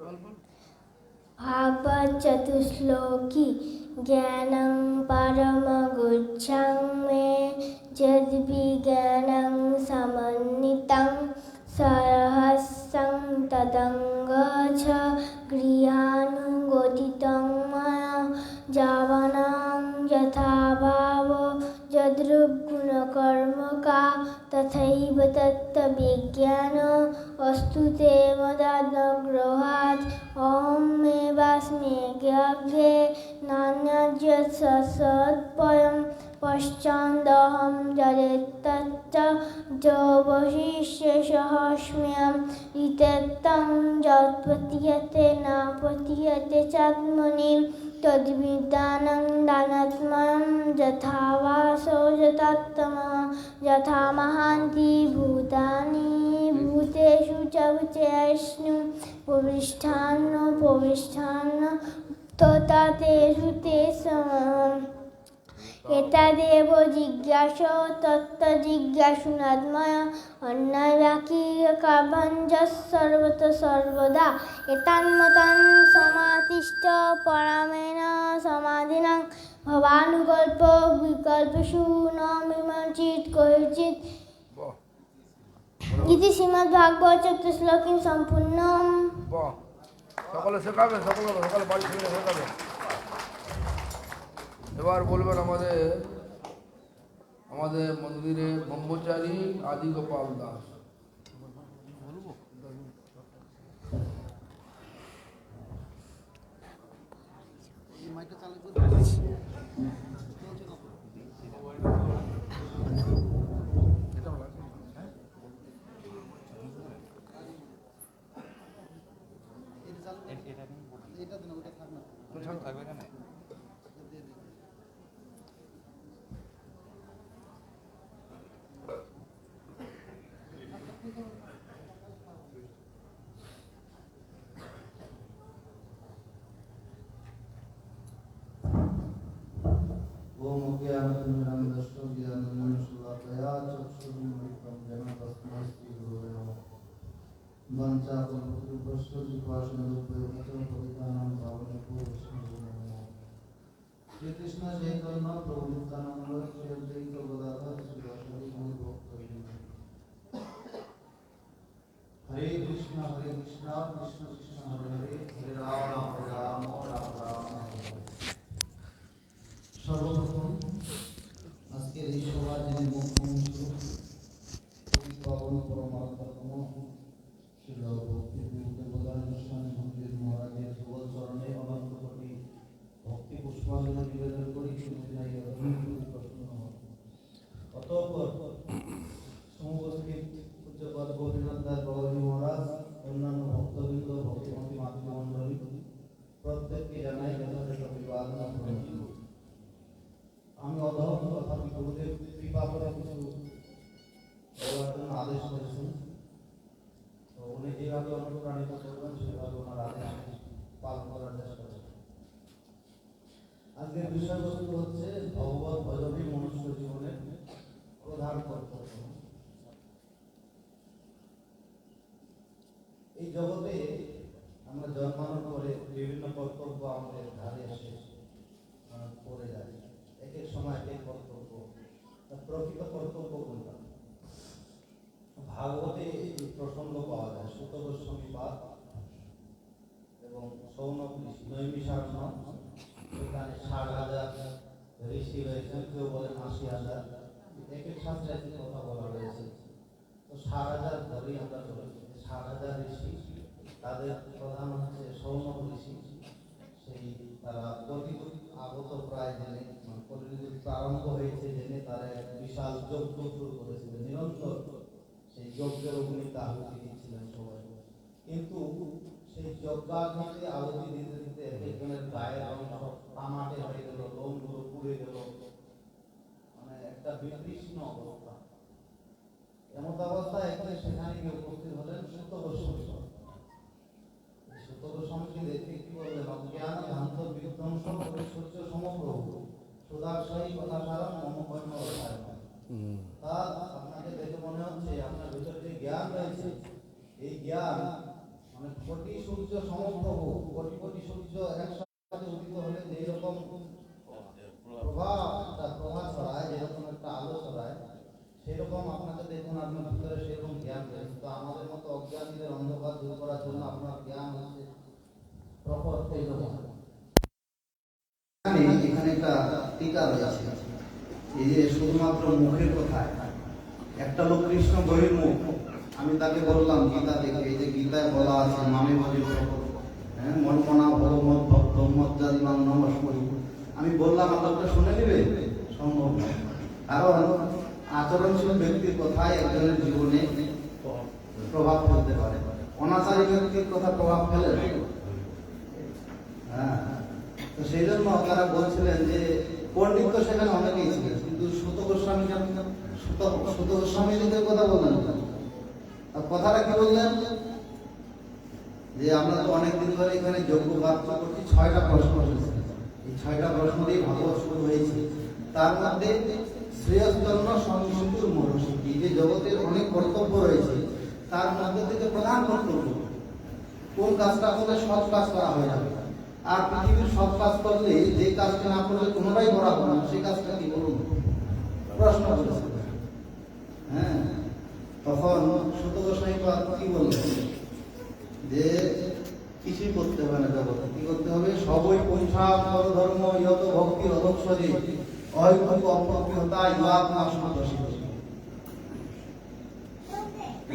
भागवत चतुश्लोकी ज्ञानं परमगुह्यं मे यद्विज्ञानं समन्वितं सरहस्यं तदङ्गच्छ गृहानुगोदितं मया जावनं यथा भावो यद्रूपगुणकर्मका तथैव तत्त्वविज्ञानम् अस्तुते मदानुग्रहात् अहं एवास्म्यज्ञे नान्यज्ञसत्पयं पश्चादहं यदेतच्च जवशिष्यसहस्म्यं इत्येतं यत्पतीयते न पतीयते चात्मनि तद्विदानं दानात्मनं यथा वासो यथात्तमः यथा महान्ति भूतानि भूतेषु च विचेष्णु उपविष्टान्न तथा तेषु ते समम् एतदेव जिज्ञास तत्त्वजिज्ञासुनात्मया अन्नव्याकीयकाभञ्जः सर्वतः सर्वदा एतान्मतं समातिष्ठ परामेण समाधिनां भवानुकल्पो विकल्पेषु न विमर्चित कहिचित् इति श्रीमद्भागवत चतुश्लोकी সম্পূর্ণম। সকলে শেখাবে, সকলে বাড়ি থেকে শেখাবে। এবার বলবেন আমাদের মন্দিরে ব্রহ্মচারী আদি গোপাল দাস। हरे कृष्ण कृष्ण कृष्ण हरे हरे हरे राम राम राम सर्वप्रथम আজকের এই সভা যিনি মুখ্যমন্ত্রী পাবন পরমাত্মা শ্রী ভক্তি প্রদান অনুষ্ঠান মন্দির মহারাজের যুগল চরণে অনন্ত কোটি ভক্তি পুষ্পাঞ্জলি নিবেদন করি অতঃপর সমুপস্থিত পূজ্যপাদ গোপীনাথ দাস বাবাজি মহারাজ অন্যান্য ভক্তবৃন্দ ভক্তিমতী মাতৃমণ্ডলী প্রত্যেককে জানাই যথাযথ অভিবাদন। আমি অধম তথাপি গুরুদেব কৃপা করে কিছু বলার জন্য আদেশ করেছেন, তো উনি যেভাবে অনুপ্রাণিত করবেন সেভাবে ওনার আদেশ পালন করার চেষ্টা করবেন। আজকের বিষয়বস্তু হচ্ছে ভগবত ভজনই মনুষ্য জীবনের প্রধান কর্তব্য। এই জগতে আমরা জন্মানোর পরে বিভিন্ন কর্তব্য আমাদের ধারে এসে পড়ে যায়, এক এক সময় এক এক কর্তব্য। প্রকৃত কর্তব্য কোনটা? ভাগবতে প্রসঙ্গ পাওয়া যায় সুত গোস্বামী পাদ এবং সৌনক ঋষি নৈমিষারণ্য, সেখানে 60,000 ঋষি রয়েছেন, কেউ বলেন 80,000, এক এক শাস্ত্রে একটি কথা বলা রয়েছে। তো 60,000 ধরেই আমরা চলে 60,000 ঋষি, তাদের প্রধান হচ্ছে সৌনক ঋষি। সেই তারা আগত প্রায় জেনে কলিযুগ প্রারম্ভ হয়েছে জেনে তারা এক বিশাল যজ্ঞ শুরু করেছিলেন, নিরন্তর সেই যজ্ঞের অগ্নিতে আহুতি দিচ্ছিলেন সবাই। কিন্তু সেই যজ্ঞাগ্নিতে আহুতি দিতে দিতে এক একজনের গায়ের রং সব তামাটে হয়ে গেল, লোমগুলো পুড়ে গেল, মানে একটা বিতৃষ্ণ অবস্থা। এমত অবস্থায় এখানে সেখানে গিয়ে উপস্থিত হলেন সুত গোস্বামী। সুত গোস্বামীকে দেখে কি বললেন? অজ্ঞান ধ্যান্ত বিধ্বংস পরিসূর্য সমপ্রভু সুদাক্ষয়ী কথা সারা মম কর্ম রসায়ন। তা আপনাকে দেখে মনে হচ্ছে আপনার ভিতরে যে জ্ঞান রয়েছে, এই জ্ঞান মানে কোটি সূর্য সমপ্রভু, কোটি কোটি সূর্য একসাথে উদিত হলে যেরকম প্রভা ছড়ায়, যেরকম একটা আলো ছড়ায়, সেরকম আপনাকে দেখুন আপনার ভিতরে সেরকম জ্ঞান রয়েছে। তো আমাদের মতো অজ্ঞানীদের অন্ধকার দূর করার জন্য আপনার জ্ঞান হচ্ছে প্রখর তেজোময়। এখানে একটা টিকা রয়েছে, এই যে শুধুমাত্র মুখের কথায় একটা লোক কৃষ্ণ বহির্মুখ, আমি তাকে বললাম গীতা দেখে, এই যে গীতায় বলা আছে মামে বলি মনমনা ভগবত ভক্ত মজ্জাদিমান নমস্করি, আমি বললাম আপনারা শুনে নেবে? সম্ভব নয়, কারণ আচরণশীল ব্যক্তির কথায় একজনের জীবনে প্রভাব ফেলতে পারে, অনাচারী ব্যক্তির কথা প্রভাব ফেলে না। হ্যাঁ, তো সেই জন্য তারা বলছিলেন যে পণ্ডিত তো সেখানে অনেকেই ছিলেন, কিন্তু সুত গোস্বামীদের কথা বললেন। আর কথাটা কি বললেন যে আমরা তো অনেকদিন ধরে এখানে যজ্ঞ বার্তা করছি, 6টা প্রশ্ন হয়েছে, এই 6টা প্রশ্ন দিয়ে ভাগবত শুরু হয়েছে। তার মধ্যে শ্রেয়স্তন্য সংস্কৃতির মহর্ষি, যে জগতের অনেক কর্তব্য রয়েছে তার মধ্যে থেকে প্রধান কর্তব্য কোন কাজটা করলে সৎ কাজ করা হয়ে যাবে, আর পৃথিবীর সৎ কাজ করলে যে কাজটা না করলে কোনোটাই করা হবে না, সেই কাজটা কি বলুন? প্রশ্ন করেছে। হ্যাঁ, তখন সুত গোস্বামী কি বললেন যে কিছুই করতে হবে না জগতে, কি করতে হবে? সবই পৈঠা ধর্ম ইয়ত ভক্তি অধক্ষরে অহৈতুক অপ্রতিহতা ইহাত্মা সন্তোষী।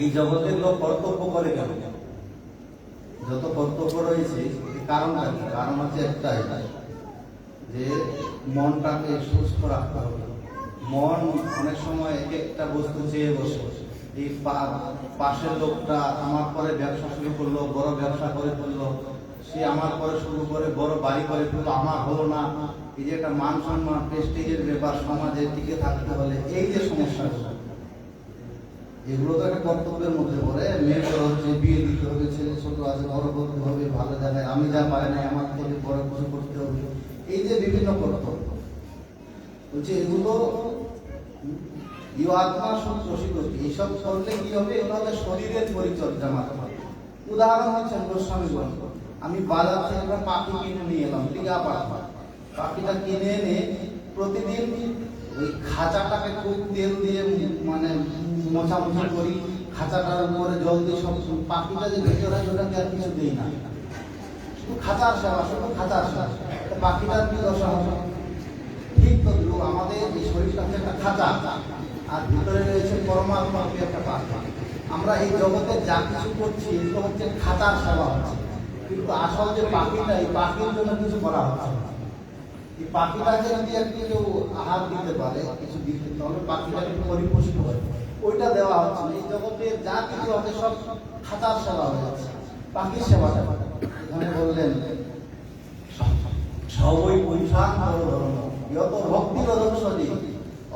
এই জগতের লোক কর্তব্য করে কেন? যত কর্তব্য রয়েছে কারণটা কি? কারণ হচ্ছে একটাই, যে মনটাকে সুস্থ রাখতে হবে। মন অনেক সময় এক একটা বস্তু চেয়ে বসে, এই পাশের লোকটা আমার পরে ব্যবসা শুরু করলো, বড় ব্যবসা করে ফেললো, সে আমার পরে শুরু করে বড় বাড়ি করে ফেললো, আমার হলো না। এই যে একটা মান সম্মান প্রেস্টিজের ব্যাপার, সমাজে টিকে থাকতে হলে এই যে সমস্যাগুলো, এগুলো তো একটা কর্তব্যের মধ্যে পড়ে। মেয়ে বড় হচ্ছে, বিয়ে দিতে হবে, ছেলে ছোট আছে, বড় করতে হবে, ভালো জায়গায়, আমি যা পারি না আমার থেকে বড় কিছু করতে হবে, এই যে বিভিন্ন কর্তব্য বলছে, এগুলো আত্মা সন্তোষী করছে। এইসব করলে কি হবে? এগুলো হবে শরীরের পরিচর্যা মাত্র। উদাহরণ হচ্ছেন গোস্বামীগঞ্জ, আমি বাজার থেকে একটা পাখি কিনে নিয়ে এলাম, টিকা পাখি। পাখিটা কিনে এনে প্রতিদিন ওই খাঁচাটাকে খুব তেল দিয়ে মানে মোছামুছি করি, খাঁচাটার উপরে জল দিয়ে সব, পাখিটা যে ভেতরে ওটাকে আর কিছু দিই না, শুধু খাঁচার সেবা, শুধু খাঁচার সেবা। পাখিটার কি দশা হবে? ঠিক তো আমাদের এই শরীরটা হচ্ছে একটা খাঁচা, আর ভিতরে রয়েছে পরমাত্মা একটা পাখি। আমরা এই জগতে যা কিছু করছি এগুলো হচ্ছে খাঁচার সেবা হচ্ছে, কিন্তু আসল যে পাখিটা, এই পাখির জন্য কিছু করা হচ্ছে না। এই পাখিটাকে যদি একটু কেউ আহার দিতে পারে, কিছু দিতে, তাহলে পাখিটাকে পরিপুষ্ট হয়, ওইটা দেওয়া হচ্ছে না। এই জগতে যা কিছু আছে সব খাঁচার সেবা হয়ে যাচ্ছে, পাখির সেবা। এখানে বললেন সবই পৈশান ধর্ম ইয়ত ভক্তি রদক্ষরি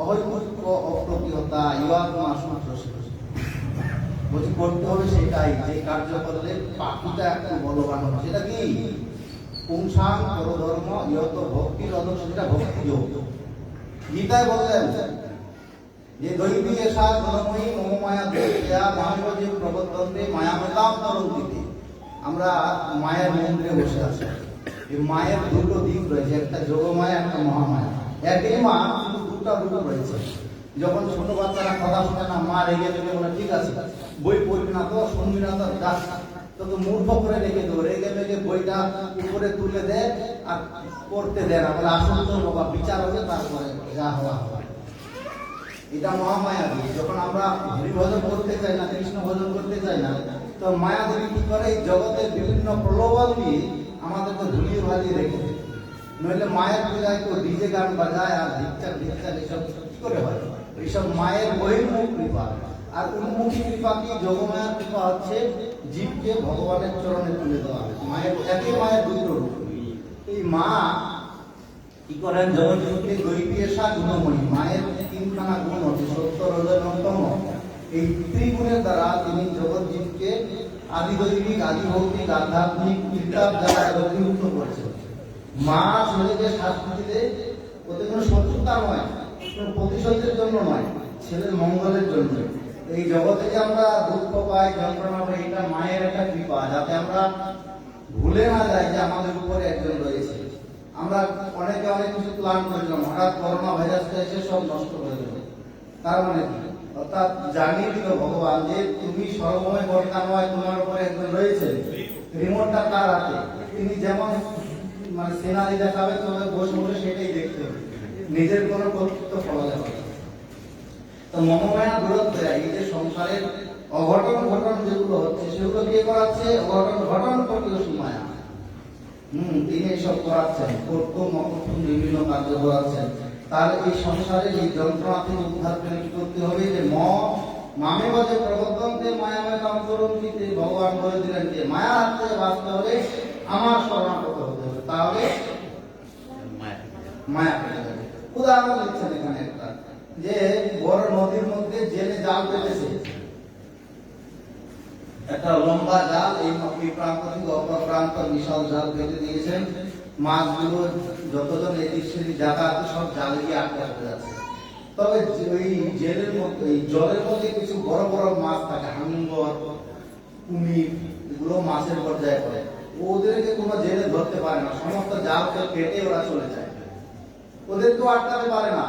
অহৈতুক অপ্রতিহতা ইহাত্মা সন্তোষী। বলছি করতে হবে সেটাই, যে কার্য করলে পাখিটা একটু বলবান হবে। সেটা কি? পুংসাং পরধর্ম ইয়ত ভক্তি রদক্ষরি, সেটা ভক্তি যোগ। গীতায় বললেন যে দৈবী এসা গুণময়ী মম মায়া দেয়া মানব যে প্রবর্তন্তে মায়ামতাম তরন্তিতে। আমরা মায়ের মন্দিরে বসে আছি, এই মায়ের দুটো দিক রয়েছে, একটা যোগমায়া, একটা মহামায়া। একই মা কিন্তু দুটা রূপ রয়েছে। যখন ছোট বাচ্চারা কথা শোনে না, মা রেগে রেগে বলে ঠিক আছে বই পড়বি না তো, শুনবি না তো, গাছ তো মূর্খ করে রেখে দেবো, রেগে রেগে বইটা উপরে তুলে দেয় আর পড়তে দেয় না, বলে আসল তো বাবা বিচার হবে, তারপরে যা হওয়া হবে। এটা মহামায়া দেবী। যখন আমরা হরি ভজন করতে চাই না, কৃষ্ণ ভজন করতে চাই না, তো মায়া দেবী কি করে? এই জগতের বিভিন্ন প্রলোভন দিয়ে আমাদেরকে ধুলিয়ে ভালিয়ে রেখে দেয়। নইলে মায়ের পূজায় তো ডিজে গান বাজায় আর ভিক্ষার এইসব কি করে হয়? এইসব মায়ের বহির্মুখ কৃপা। আর উন্মুখী কৃপা কি? যোগমায়ার কৃপা হচ্ছে জীবকে ভগবানের চরণে তুলে দেওয়া। মায়ের একই মায়ের দুটো রূপ। এই মা কি করেন? জগৎকে দৈবী এসা গুণময়ী, মায়ের তিনখানা গুণ হচ্ছে সত্য, রজ, তম। এই ত্রিগুণের দ্বারা তিনি জগৎ জীবকে আদি দৈবিক, আদি ভৌতিক, আধ্যাত্মিক বিদ্যার দ্বারা অভিভূত করেছেন। মা ছেলেকে শাস্তি দিলে ওতে কোনো শত্রুতা নয়, কোনো প্রতিশোধের জন্য নয়, ছেলের মঙ্গলের জন্য। এই জগতে যে আমরা দুঃখ পাই, যন্ত্রণা পাই, এটা মায়ের একটা কৃপা, যাতে আমরা ভুলে না যাই যে আমাদের উপরে একজন রয়েছে। আমরা অনেকে অনেক কিছু প্ল্যান করেছিলাম, হঠাৎ করোনা ভাইরাসটা এসে সব নষ্ট করে দিল। তার মানে কি? অর্থাৎ জানিয়ে দিল ভগবান যে তুমি সর্বময় বর্তাময়, তোমার উপরে একজন রয়েছে, রিমোটটা তার হাতে, তিনি যেমন মানে সিনারি দেখাবে তোমাকে বসে বসে সেটাই দেখতে হবে, নিজের কোনো কর্তৃত্ব ফলা যাবে না। তো মমমায়া দূরত্ব, এই যে সংসারের অঘটন ঘটন যেগুলো হচ্ছে সেগুলো কে করাচ্ছে? অঘটন ঘটন করতে মায়া। তিনি এইসব করাচ্ছেন, কর্তব্য মকর্তব্য বিভিন্ন কার্য করাচ্ছেন। তার এই সংসারের এই যন্ত্রণা থেকে উদ্ধার করে কি করতে হবে? যে মামে বাজে প্রবর্তনকে মায়াময় কাম করুন, কিন্তু ভগবান বলে দিলেন যে মায়া হাত থেকে বাঁচতে হলে আমার শরণাগত হতে হবে, তাহলে মায়া পেয়ে যাবে। উদাহরণ দিচ্ছেন এখানে একটা, যে বড় নদীর মধ্যে জেলে জাল পেতেছে, একটা লম্বা জাল, এই প্রান্ত থেকে অপর প্রান্ত বিশাল জাল পেতে দিয়েছেন। মাছগুলো যতজন এদিক সেদিক যাতায়াত সব জালে গিয়ে আটকে পড়ে যাচ্ছে। তবে ওই জেলের মধ্যে, এই জলের মধ্যে কিছু বড় বড় মাছ থাকে, হাঙ্গর, কুমির, এগুলো মাছের পর্যায়ে পড়ে। ওদেরকে কোনো জেলে ধরতে পারে না, সমস্ত জালকে কেটে ওরা চলে যায়, ওদেরকেও আটকাতে পারে না।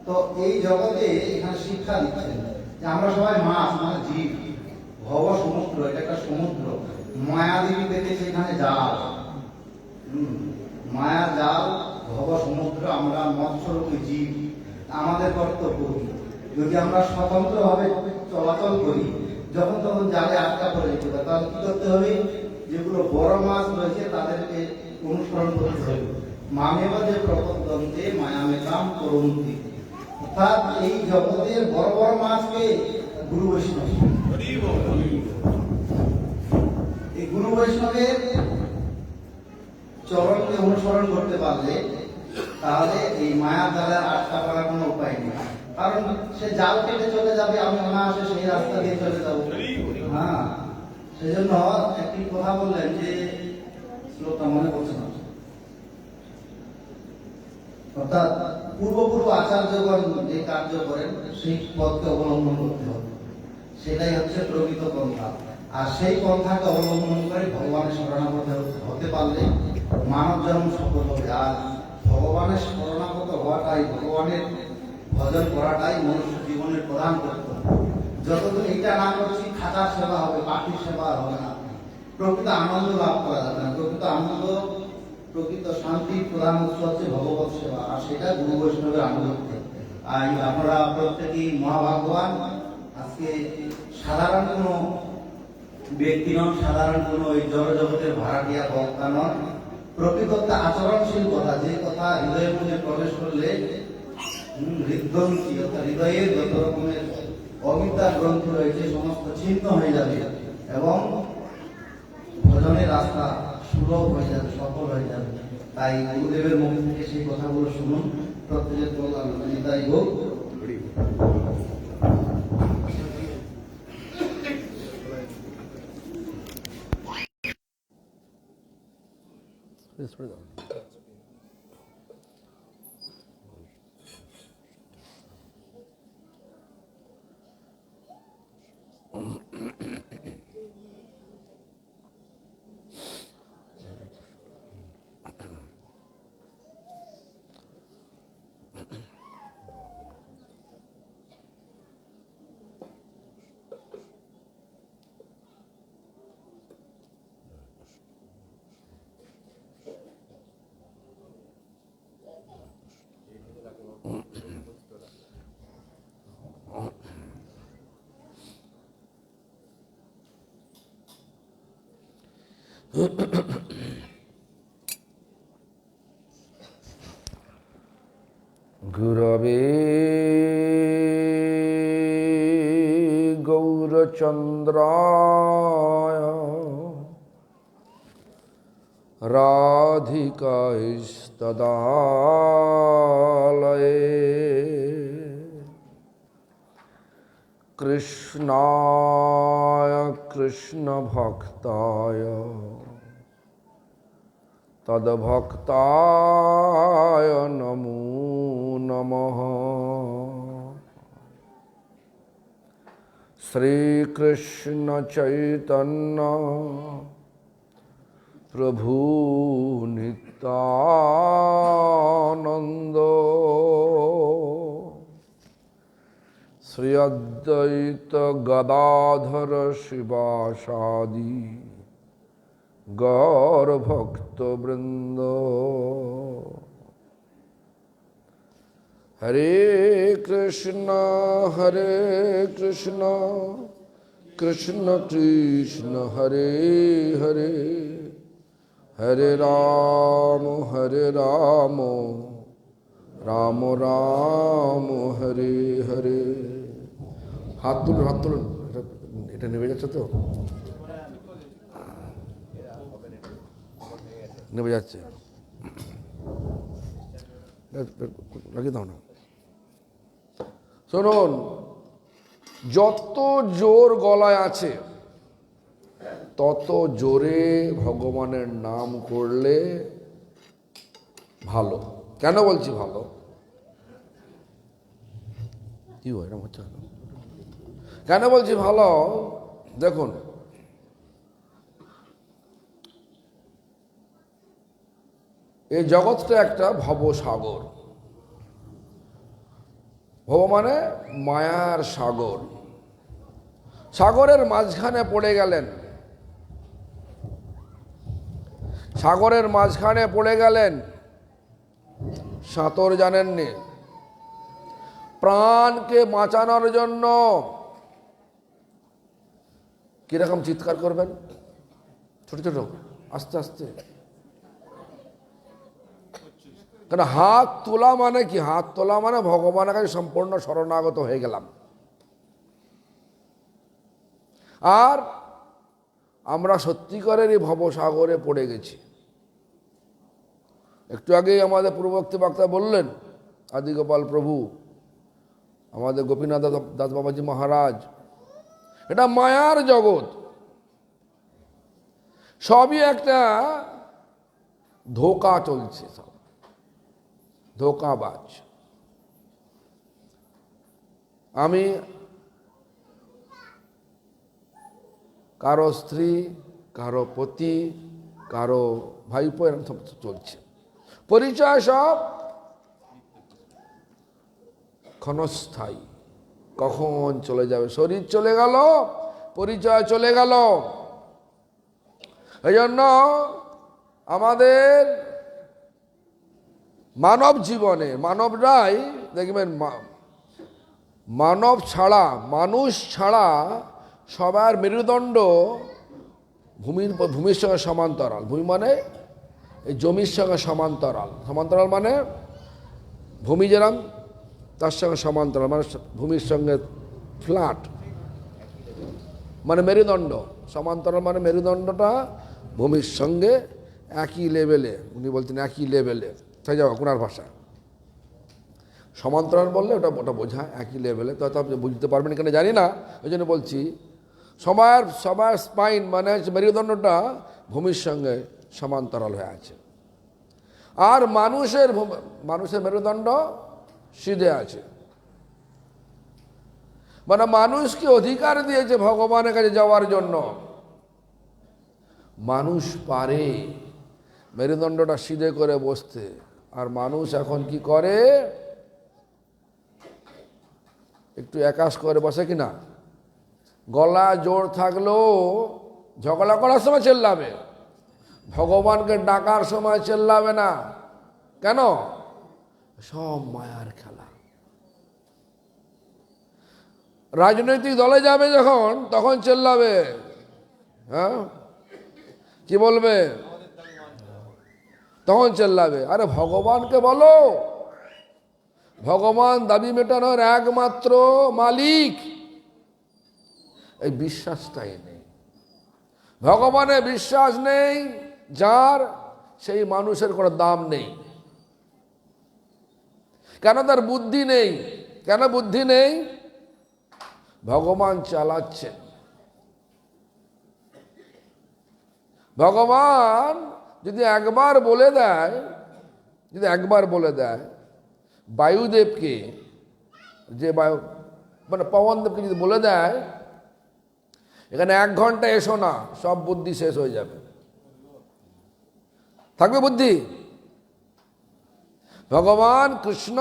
তো এই জগতে এখানে শিক্ষা দিচ্ছেন যে আমরা সবাই মাছ, মানে জীব, ভব সমুদ্র, এটা একটা সমুদ্র, মায়াদেবী পেতেছে এখানে জাল, মায়া জাল, ভব সমুদ্র, আমরা মৎস্যরূপী জীব। আমাদের কর্তব্য যদি আমরা স্বতন্ত্র ভাবে চলাচল করি, যখন তখন জালে আটকা পড়ে যেতে পারে, তাহলে কি করতে হবে? যেগুলো বড় মাছ রয়েছে তাদেরকে অনুসরণ করতে হবে। মামেবা যে প্রপদ্যন্তে মায়ামে কাম করন্তি, অর্থাৎ এই জগতের বড় বড় মাছকে গুরু বৈষ্ণব, এই গুরু বৈষ্ণবের চরণকে অনুসরণ করতে পারলে তাহলে এই মায়া দ্বারা আটকা পড়ার কোনো উপায় নেই। কারণ সে জাল কেটে চলে যাবে, আমি অনায়াসে সেই রাস্তা দিয়ে চলে যাবো। হ্যাঁ, সেজন্য একটি কথা বললেন, যে শ্লোকটা মনে পড়ছে না, অর্থাৎ পূর্বপূর্ব আচার্যগণ যে কার্য করেন সেই পথকে অবলম্বন করতে হবে, সেটাই হচ্ছে প্রকৃত পন্থা। আর সেই পন্থাকে অবলম্বন করে ভগবানের শরণাগত হতে পারলে মানব জন্ম সফল হবে। আর ভগবানের শরণাগত হওয়াটাই, ভগবানের ভজন করাটাই মনুষ্য জীবনের প্রধান কর্তব্য। যতদিন এটা না করছি, খাতার সেবা হবে, পাখির সেবা হবে না, প্রকৃত আনন্দ লাভ করা যাবে না। প্রকৃত আনন্দ, প্রকৃত শান্তি প্রধান উৎস হচ্ছে ভগবত সেবা, আর সেটা গুরু বৈষ্ণবের আনুগত্য। আর আপনারা প্রত্যেকেই মহাভাগ্যবান। আজকে সাধারণ কোনো ব্যক্তি নন, সাধারণ কোনো ওই জড়জগতের ভাড়াটিয়া বক্তা নন, প্রকৃত আচরণশীল কথা, যে কথা হৃদয়ের মধ্যে প্রবেশ করলে হৃদগ্রন্থি, অর্থাৎ হৃদয়ের যত রকমের অবিদ্যা গ্রন্থি রয়েছে সমস্ত ছিন্ন হয়ে যাবে এবং ভজনের রাস্তা সুলভ হয়ে যাবে, সফল হয়ে যাবে। তাই গুরুদেবের মুখ থেকে সেই কথাগুলো শুনুন, প্রত্যেকের কল্যাণ নিতাই হোক। গুরবে গৌরচন্দ্রায় রাধিকাস্তদালয়ে কৃষ্ণায় কৃষ্ণভক্তায় তদ্ভক্তায় নমো নমঃ। শ্রীকৃষ্ণ চৈতন্য প্রভু নিত্যানন্দ শ্রী অদ্বৈত গদাধর শিবাসাদি গৌর ভক্তবৃন্দ। হরে কৃষ্ণ কৃষ্ণ কৃষ্ণ হরে হরে, হরে রাম রাম রাম হরে হরে। হাত তুলুন, হাত তুলুন, এটা নেমে যাচ্ছে তো, নেমে যাচ্ছে, রাখিয়ে দাও না। শুনুন, যত জোর গলায় আছে তত জোরে ভগবানের নাম করলে ভালো। কেন বলছি ভালো? কি হয় এরকম হচ্ছে? কেন বলছি ভালো? দেখুন, এই জগৎটা একটা ভবসাগর। ভব মানে মায়ার সাগর। সাগরের মাঝখানে পড়ে গেলেন, সাগরের মাঝখানে পড়ে গেলেন, সাঁতার জানেননি। প্রাণকে বাঁচানোর জন্য কিরকম চিৎকার করবেন? ছোট ছোট, আস্তে আস্তে। কেন হাত তোলা মানে কি? হাত তোলা মানে ভগবানের কাছে সম্পূর্ণ শরণাগত হয়ে গেলাম। আর আমরা সত্যিকারের এই ভবসাগরে পড়ে গেছি। একটু আগেই আমাদের পূর্ববর্তী বক্তা বললেন, আদিগোপাল প্রভু, আমাদের গোপীনাথ দাস বাবাজি মহারাজ, এটা মায়ার জগৎ। সবই একটা ধোঁকা চলছে, সব ধোঁকাবাজ। আমি কারো স্ত্রী, কারো পতি, কারো ভাইপো, এরকম সব চলছে। পরিচয় সব ক্ষণস্থায়ী, কখন চলে যাবে। শরীর চলে গেল, পরিচয় চলে গেল। এই জন্য আমাদের মানব জীবনে, মানবরাই দেখবেন, মানব ছাড়া, মানুষ ছাড়া সবার মেরুদণ্ড ভূমির সঙ্গে সমান্তরাল। ভূমি মানে এই জমির সঙ্গে সমান্তরাল। সমান্তরাল মানে ভূমি যেরকম, তার সঙ্গে সমান্তরাল মানে ভূমির সঙ্গে ফ্ল্যাট, মানে মেরুদণ্ড। সমান্তরাল মানে মেরুদণ্ডটা ভূমির সঙ্গে একই লেভেলে। উনি বলতেন একই লেভেলে, তাই যাও কোনার ভাষা। সমান্তরাল বললে ওটা বোঝায় একই লেভেলে। তো আপনি বুঝতে পারবেন কেন জানি না, ওই জন্য বলছি সবার স্পাইন মানে মেরুদণ্ডটা ভূমির সঙ্গে সমান্তরাল হয়ে আছে। আর মানুষের মেরুদণ্ড সিধে আছে। মানে মানুষকে অধিকার দিয়েছে ভগবানের কাছে যাওয়ার জন্য। মানুষ পারে মেরুদণ্ডটা সিধে করে বসতে। আর মানুষ এখন কি করে? একটু একাশ করে বসে কিনা। গলা জোর থাকলেও ঝগড়া করার সময় চেল্লাবে, ভগবানকে ডাকার সময় চেল্লাবে না। কেন? সব মায়ার খেলা। রাজনৈতিক দলে যাবে যখন, তখন চেল্লাবে। হ্যাঁ, কি বলবে? তখন চেল্লাবে। আরে ভগবানকে বলো, ভগবান দাবি মেটানোর একমাত্র মালিক। এই বিশ্বাসটাই নেই, ভগবানের বিশ্বাস নেই যার, সেই মানুষের কোনো দাম নেই। কেন? তার বুদ্ধি নেই। কেন বুদ্ধি নেই? ভগবান চালাচ্ছেন। ভগবান যদি একবার বলে দেয়, বায়ুদেবকে, যে বায়ু মানে পবনদেবকে যদি বলে দেয় এখানে 1 ঘন্টা এসো না, সব বুদ্ধি শেষ হয়ে যাবে। থাকবে বুদ্ধি? ভগবান কৃষ্ণ,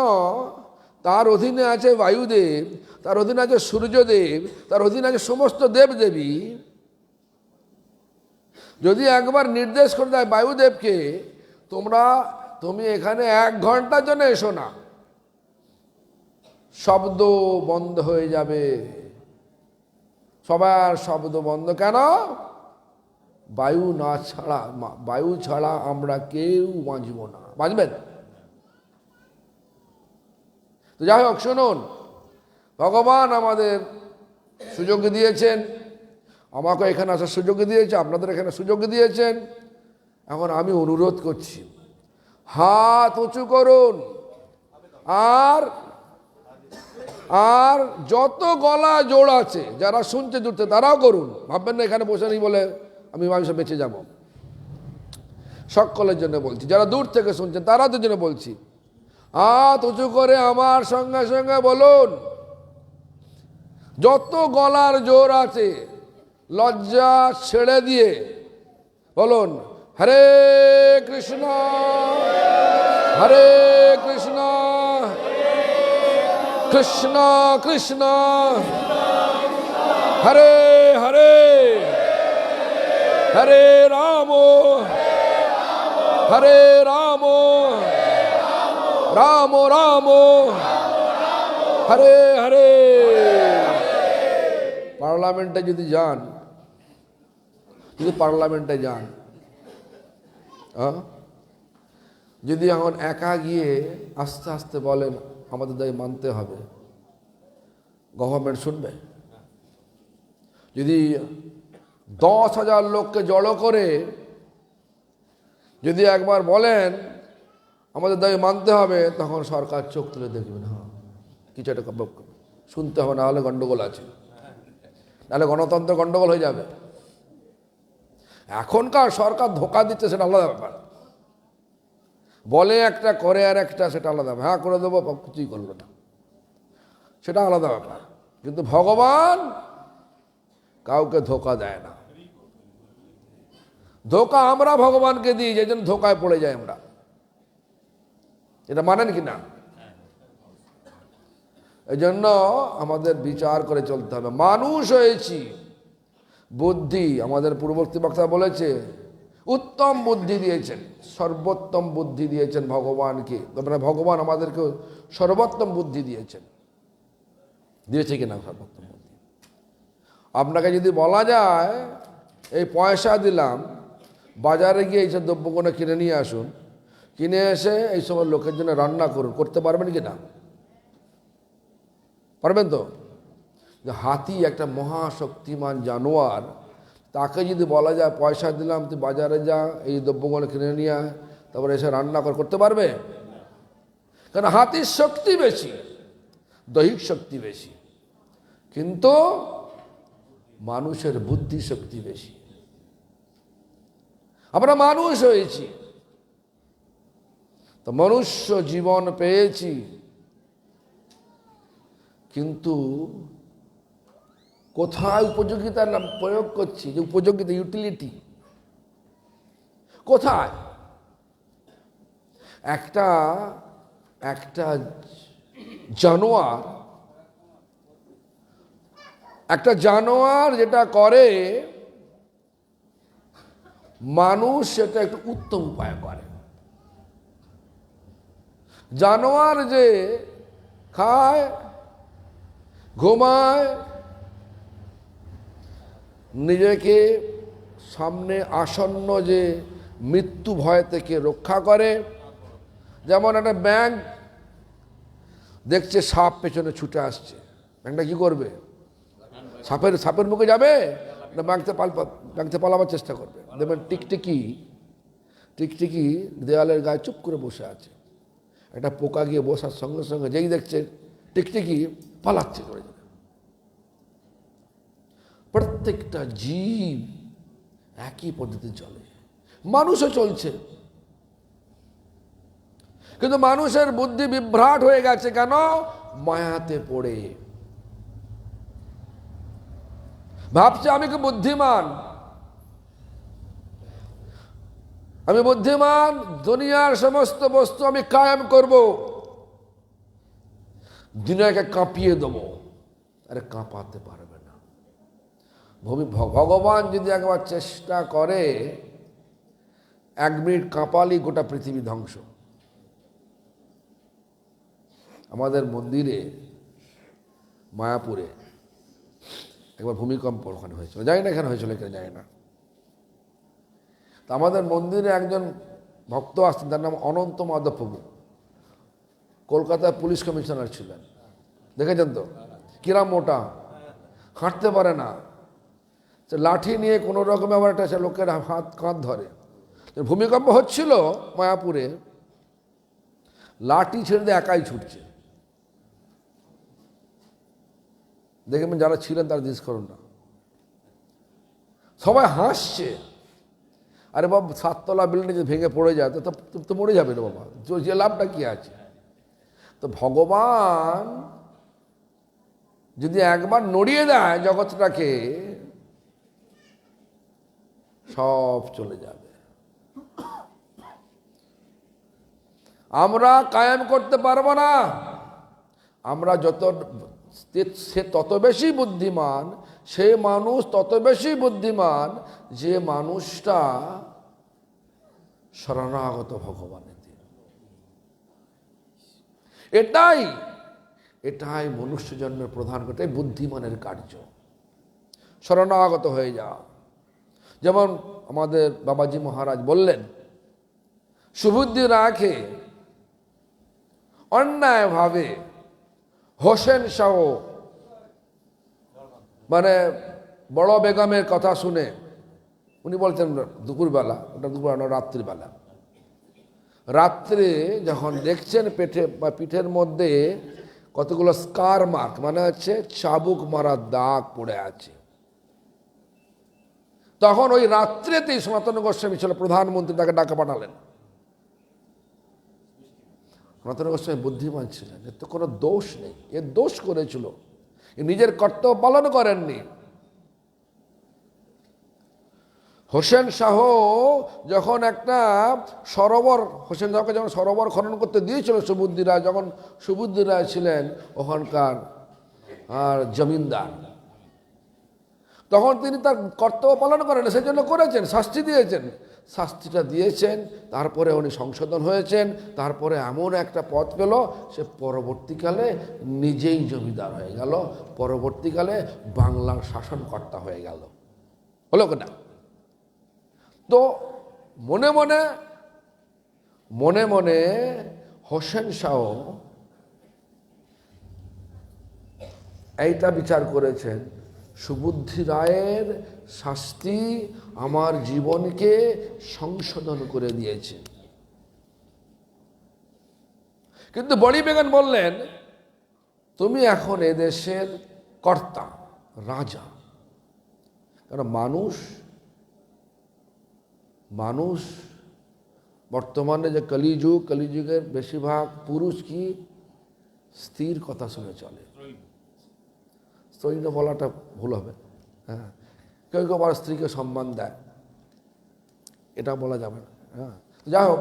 তার অধীনে আছে বায়ুদেব, তার অধীনে আছে সূর্যদেব, তার অধীনে আছে সমস্ত দেবদেবী। যদি একবার নির্দেশ করে দেয় বায়ুদেবকে, তুমি এখানে 1 ঘন্টার জন্য এসো না, শব্দ বন্ধ হয়ে যাবে। সবার শব্দ বন্ধ। কেন? বায়ু ছাড়া আমরা কেউ বাঁচব না। বাঁচবেন? তো যাই হোক, শুনুন, ভগবান আমাদের সুযোগ দিয়েছেন, আমাকে এখানে আসার সুযোগ দিয়েছে, আপনাদের এখানে সুযোগ দিয়েছেন। এখন আমি অনুরোধ করছি, হাত উঁচু করুন, আর যত গলা জোড় আছে, যারা শুনছে জুড়তে, তারাও করুন। ভাববেন না এখানে বসে নেই বলে আমি মানুষে বেঁচে যাব। সকলের জন্য বলছি, যারা দূর থেকে শুনছেন তারাদের জন্য বলছি। হাত উঁচু করে আমার সঙ্গে সঙ্গে বলুন, যত গলার জোর আছে লজ্জা ছেড়ে দিয়ে বলুন, হরে কৃষ্ণ হরে কৃষ্ণ কৃষ্ণ কৃষ্ণ হরে হরে হরে রাম হরে রাম রাম রাম হরে হরে। পার্লামেন্টে যদি যান, যদি এখন একা গিয়ে আস্তে আস্তে বলেন আমাদের দায় মানতে হবে, গভর্নমেন্ট শুনবে? যদি 10,000 লোককে জড়ো করে যদি একবার বলেন আমাদের দাবি মানতে হবে, তখন সরকার চোখ তুলে দেখবেন, হ্যাঁ কিছু একটা শুনতে হবে, না হলে গন্ডগোল আছে, নাহলে গণতন্ত্র গন্ডগোল হয়ে যাবে। এখনকার সরকার ধোঁকা দিচ্ছে, সেটা আলাদা ব্যাপার। বলে একটা করে আর একটা, সেটা আলাদা ব্যাপার। হ্যাঁ করে দেবো, কিছুই করলো না, সেটা আলাদা ব্যাপার। কিন্তু ভগবান কাউকে ধোঁকা দেয় না। ধোঁকা আমরা ভগবানকে দিই, যে জন্য ধোঁকায় পড়ে যাই আমরা। এটা মানেন কি না? এই জন্য আমাদের বিচার করে চলতে হবে। মানুষ হয়েছি, বুদ্ধি আমাদের পূর্ববর্তী বক্তা বলেছে উত্তম বুদ্ধি দিয়েছেন, সর্বোত্তম বুদ্ধি দিয়েছেন ভগবানকে। মানে ভগবান আমাদেরকে সর্বোত্তম বুদ্ধি দিয়েছেন। দিয়েছে কিনা সর্বোত্তম বুদ্ধি? আপনাকে যদি বলা যায় এই পয়সা দিলাম, বাজারে গিয়ে এইসব দ্রব্যগুলো কিনে নিয়ে আসুন, কিনে এসে এই সময় লোকের জন্য রান্না করুন, করতে পারবেন কি না? পারবেন তো? যে হাতি একটা মহাশক্তিমান জানোয়ার, তাকে যদি বলা যায় পয়সা দিলাম তুই বাজারে যা, এই দ্রব্যগুলো কিনে নিয়ে আয়, তারপরে এসে রান্না করতে পারবে? কারণ হাতির শক্তি বেশি, দৈহিক শক্তি বেশি, কিন্তু মানুষের বুদ্ধি শক্তি বেশি। আমরা মানুষ হয়েছি, তো মনুষ্য জীবন পেয়েছি, কিন্তু কোথায় উপযোগিতার নাম প্রয়োগ করছি? যে উপযোগিতা, ইউটিলিটি কোথায়? একটা জানোয়ার যেটা করে, মানুষ সেটা একটু উত্তম উপায় করে। জানোয়ার যে খায়, ঘুমায়, নিজেকে সামনে আসন্ন যে মৃত্যু ভয় থেকে রক্ষা করে। যেমন একটা ব্যাঙ দেখছে সাপ পেছনে ছুটে আসছে, ব্যাঙটা কি করবে? সাপের মুখে যাবে না ব্যাঙতে পালাবার চেষ্টা করবে? দেখবেন টিকটিকি দেওয়ালের গায়ে চুপ করে বসে আছে। একটা পোকা গিয়ে বসার সঙ্গে সঙ্গে যেই দেখছে টিকটিকি পালাচ্ছে করে যাবে। প্রত্যেকটা জীব একই পদ্ধতি চলে, মানুষও চলছে, কিন্তু মানুষের বুদ্ধি বিভ্রাট হয়ে গেছে। কেন? মায়াতে পড়ে। ভাবছে আমি কি বুদ্ধিমান, আমি বুদ্ধিমান, দুনিয়ার সমস্ত বস্তু আমি কায়েম করব, দুনিয়াকে কাঁপিয়ে দেবো। আরে কাঁপাতে পারবে না। ভগবান যদি একবার চেষ্টা করে, 1 মিনিট কাঁপালি গোটা পৃথিবী ধ্বংস। আমাদের মন্দিরে মায়াপুরে একবার ভূমিকম্প ওখানে হয়েছিল, জানি না এখানে হয়েছিল এখানে জানি না। তা আমাদের মন্দিরে একজন ভক্ত আসতেন, তার নাম অনন্ত মাধব প্রভু, কলকাতায় পুলিশ কমিশনার ছিলেন। দেখেছেন তো কিরাম মোটা, হাঁটতে পারে না, লাঠি নিয়ে কোনো রকমে আবার একটা লোকের হাত কাঁধ ধরে। ভূমিকম্প হচ্ছিল মায়াপুরে, লাঠি ছেড়ে দিয়ে একাই ছুটছে। দেখবেন যারা ছিলেন তারা জিজ্ঞেস করুন না, সবাই হাসছে। আরে বাবা, 7 তলা বিল্ডিং যদি ভেঙে পড়ে যায় তো মরে যাবে রে বাবা, যে লাভটা কি আছে? তো ভগবান যদি একবার নড়িয়ে দেয় জগৎটাকে, সব চলে যাবে। আমরা কায়েম করতে পারবো না। আমরা সে তত বেশি বুদ্ধিমান, সে মানুষ তত বেশি বুদ্ধিমান যে মানুষটা শরণাগত ভগবানের দিন। এটাই মনুষ্য জন্মের প্রধান কথা, বুদ্ধিমানের কার্য, শরণাগত হয়ে যাওয়া। যেমন আমাদের বাবাজি মহারাজ বললেন, সুবুদ্ধি রাখে অন্যায়ভাবে হোসেন শাহ মানে বড় বেগমের কথা শুনে, উনি বলছেন দুপুরবেলা, ওটা দুপুরবেলা রাত্রিবেলা, রাত্রে যখন দেখছেন পেটে বা পিঠের মধ্যে কতগুলো স্কার মার্ক, মানে হচ্ছে চাবুক মারা দাগ পড়ে আছে, তখন ওই রাত্রেতেই সনাতন গোস্বামী ছিল প্রধানমন্ত্রী, তাকে ডাকা পাঠালেন। সনাতন গোস্বামী বুদ্ধিমান ছিলেন, এর তো কোনো দোষ নেই, এর দোষ করেছিল, নিজের কর্তব্য পালন করেননি। হোসেন শাহ যখন একটা সরোবর, হোসেন শাহকে যখন সরোবর খনন করতে দিয়েছিল সুবুদ্ধি রায়, যখন সুবুদ্ধি রায় ছিলেন ওখানকার আর জমিনদার, তখন তিনি তার কর্তব্য পালন করেন, সেই জন্য করেছেন, শাস্তি দিয়েছেন। শাস্তিটা দিয়েছেন, তারপরে উনি সংশোধন হয়েছেন, তারপরে এমন একটা পথ পেল, সে পরবর্তীকালে নিজেই জমিদার হয়ে গেল, পরবর্তীকালে বাংলার শাসনকর্তা হয়ে গেল, হলো না? তো মনে মনে হোসেন শাহ এইটা বিচার করেছেন, সুবুদ্ধি রায়ের শাস্তি আমার জীবনকে সংশোধন করে দিয়েছে। কিন্তু বড়ি বেগান বললেন, তুমি এখন এদেশের কর্তা, রাজা। কারণ মানুষ বর্তমানে যে কলিযুগের বেশিরভাগ পুরুষ কি স্ত্রীর কথা শুনে চলে। স্ত্রৈণ বলাটা ভুল হবে, হ্যাঁ, কেউ কেউ আবার স্ত্রীকে সম্মান দেয়, এটা বলা যাবে না। হ্যাঁ, যাই হোক,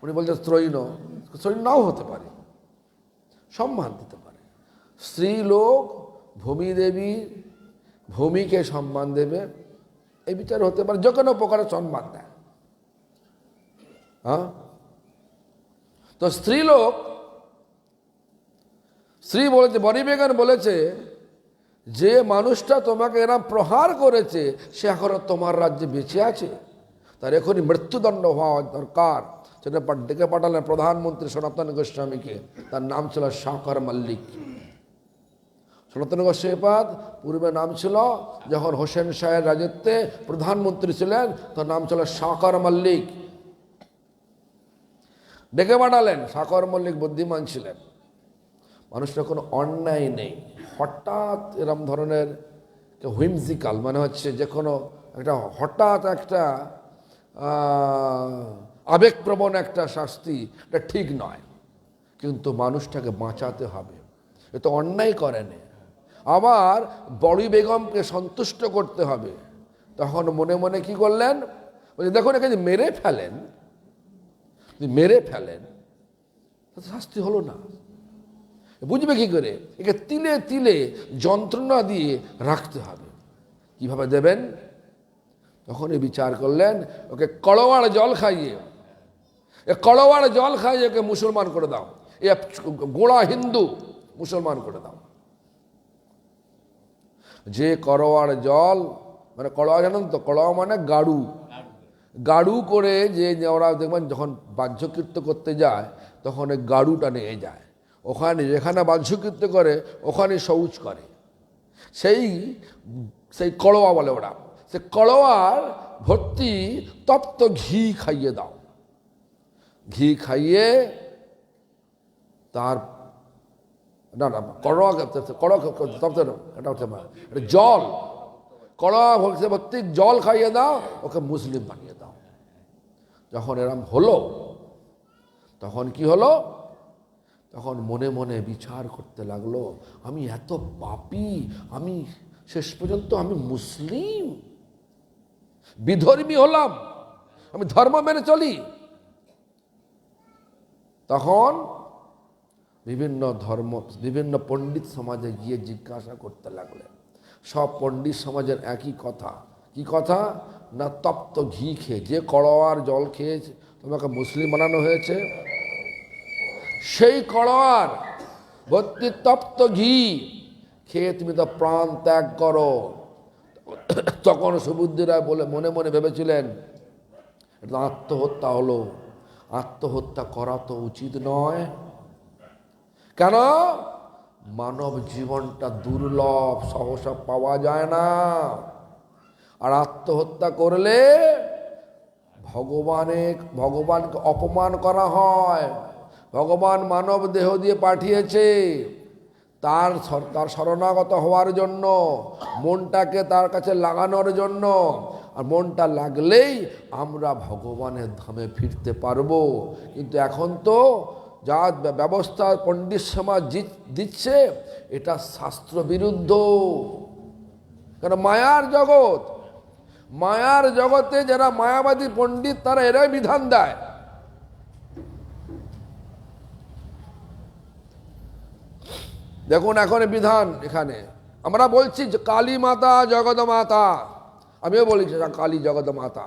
উনি বলছেন স্ত্রৈণ নাও হতে পারে, সম্মান দিতে পারে। স্ত্রী লোক ভূমিদেবী, ভূমিকে সম্মান দেবে, এই বিচার হতে পারে, যে কোনো প্রকারের সম্মান দেয়। হ্যাঁ, তো স্ত্রী বলেছে, বড়ি বেগান বলেছে, যে মানুষটা তোমাকে এরম প্রহার করেছে সে এখনো তোমার রাজ্যে বেঁচে আছে, তার এখনই মৃত্যুদণ্ড হওয়া দরকার। সেটা ডেকে পাঠালেন প্রধানমন্ত্রী সনাতন গোস্বামীকে, তার নাম ছিল শাকর মল্লিক। সনাতন গোস্বামীপাদ পূর্বে নাম ছিল, যখন হোসেন শাহের রাজত্বে প্রধানমন্ত্রী ছিলেন, তার নাম ছিল শাকর মল্লিক। ডেকে পাঠালেন, শাকর মল্লিক বুদ্ধিমান ছিলেন, মানুষটা কোনো অন্যায় নেই, হঠাৎ এরম ধরনের হুইমজিক্যাল, মানে হচ্ছে যে কোনো একটা হঠাৎ একটা আবেগপ্রবণ একটা শাস্তি, এটা ঠিক নয়। কিন্তু মানুষটাকে বাঁচাতে হবে, এ তো অন্যায় করেনি, আবার বড়ি বেগমকে সন্তুষ্ট করতে হবে। তখন মনে মনে কি করলেন, বলছে দেখুন একে যদি মেরে ফেলেন, তাতে শাস্তি হলো না, বুঝবে কি করে? একে তিলে তিলে যন্ত্রণা দিয়ে রাখতে হবে। কিভাবে দেবেন? তখনই বিচার করলেন, ওকে কড়োয়ার জল খাইয়ে ওকে মুসলমান করে দাও, এ গোড়া হিন্দু মুসলমান করে দাও। যে করোয়ার জল, মানে করোয়া জানেন তো, করোয়া মানে গাড়ু করে যে ওরা দেখবেন যখন বাহ্যকৃত্য করতে যায় তখন ওই গাড়ুটা নিয়ে যায়, ওখানে যেখানে বাহ্যকৃত্য করে ওখানে শৌচ করে, সেই করোয়া বলে ওরা। সে করোয়ার ভর্তি তপ্ত ঘি খাইয়ে দাও, ঘি খাইয়ে তার জল, করোয়া ভর্তি জল খাইয়ে দাও, ওকে মুসলিম বানিয়ে দাও। যখন এরম হলো তখন কি হলো, তখন মনে মনে বিচার করতে লাগলো, আমি এত পাপী, আমি শেষ পর্যন্ত আমি মুসলিম, বিধর্মী হলাম, আমি ধর্ম মেনে চলি। তখন বিভিন্ন পণ্ডিত সমাজে গিয়ে জিজ্ঞাসা করতে লাগলেন। সব পণ্ডিত সমাজের একই কথা, কি কথা না, তপ্ত ঘি খেয়ে, যে কড়োয়ার জল খেয়ে তোমাকে মুসলিম বানানো হয়েছে, সেই কড়োয়ার ভর্তি তপ্ত ঘি খেয়ে তুমি তো প্রাণ ত্যাগ করো। তখন সুবুদ্ধি রায় বলে মনে মনে ভেবেছিলেন, এটা আত্মহত্যা হলো, আত্মহত্যা করা তো উচিত নয়। কেন? মানব জীবনটা দুর্লভ, সহসা পাওয়া যায় না। আর আত্মহত্যা করলে ভগবানকে অপমান করা হয়। ভগবান মানব দেহ দিয়ে পাঠিয়েছে তার শরণাগত হওয়ার জন্য, মনটাকে তার কাছে লাগানোর জন্য। আর মনটা লাগলেই আমরা ভগবানের ধামে ফিরতে পারবো। কিন্তু এখন তো যা ব্যবস্থা পণ্ডিত সমাজ দিচ্ছে, এটা শাস্ত্র বিরুদ্ধ। কারণ মায়ার জগতে যারা মায়াবাদী পণ্ডিত, তারা এরাই বিধান দেয়। দেখুন এখন বিধান, এখানে আমরা বলছি যে কালী মাতা, জগৎ মাতা, আমিও বলেছি কালী জগৎ মাতা।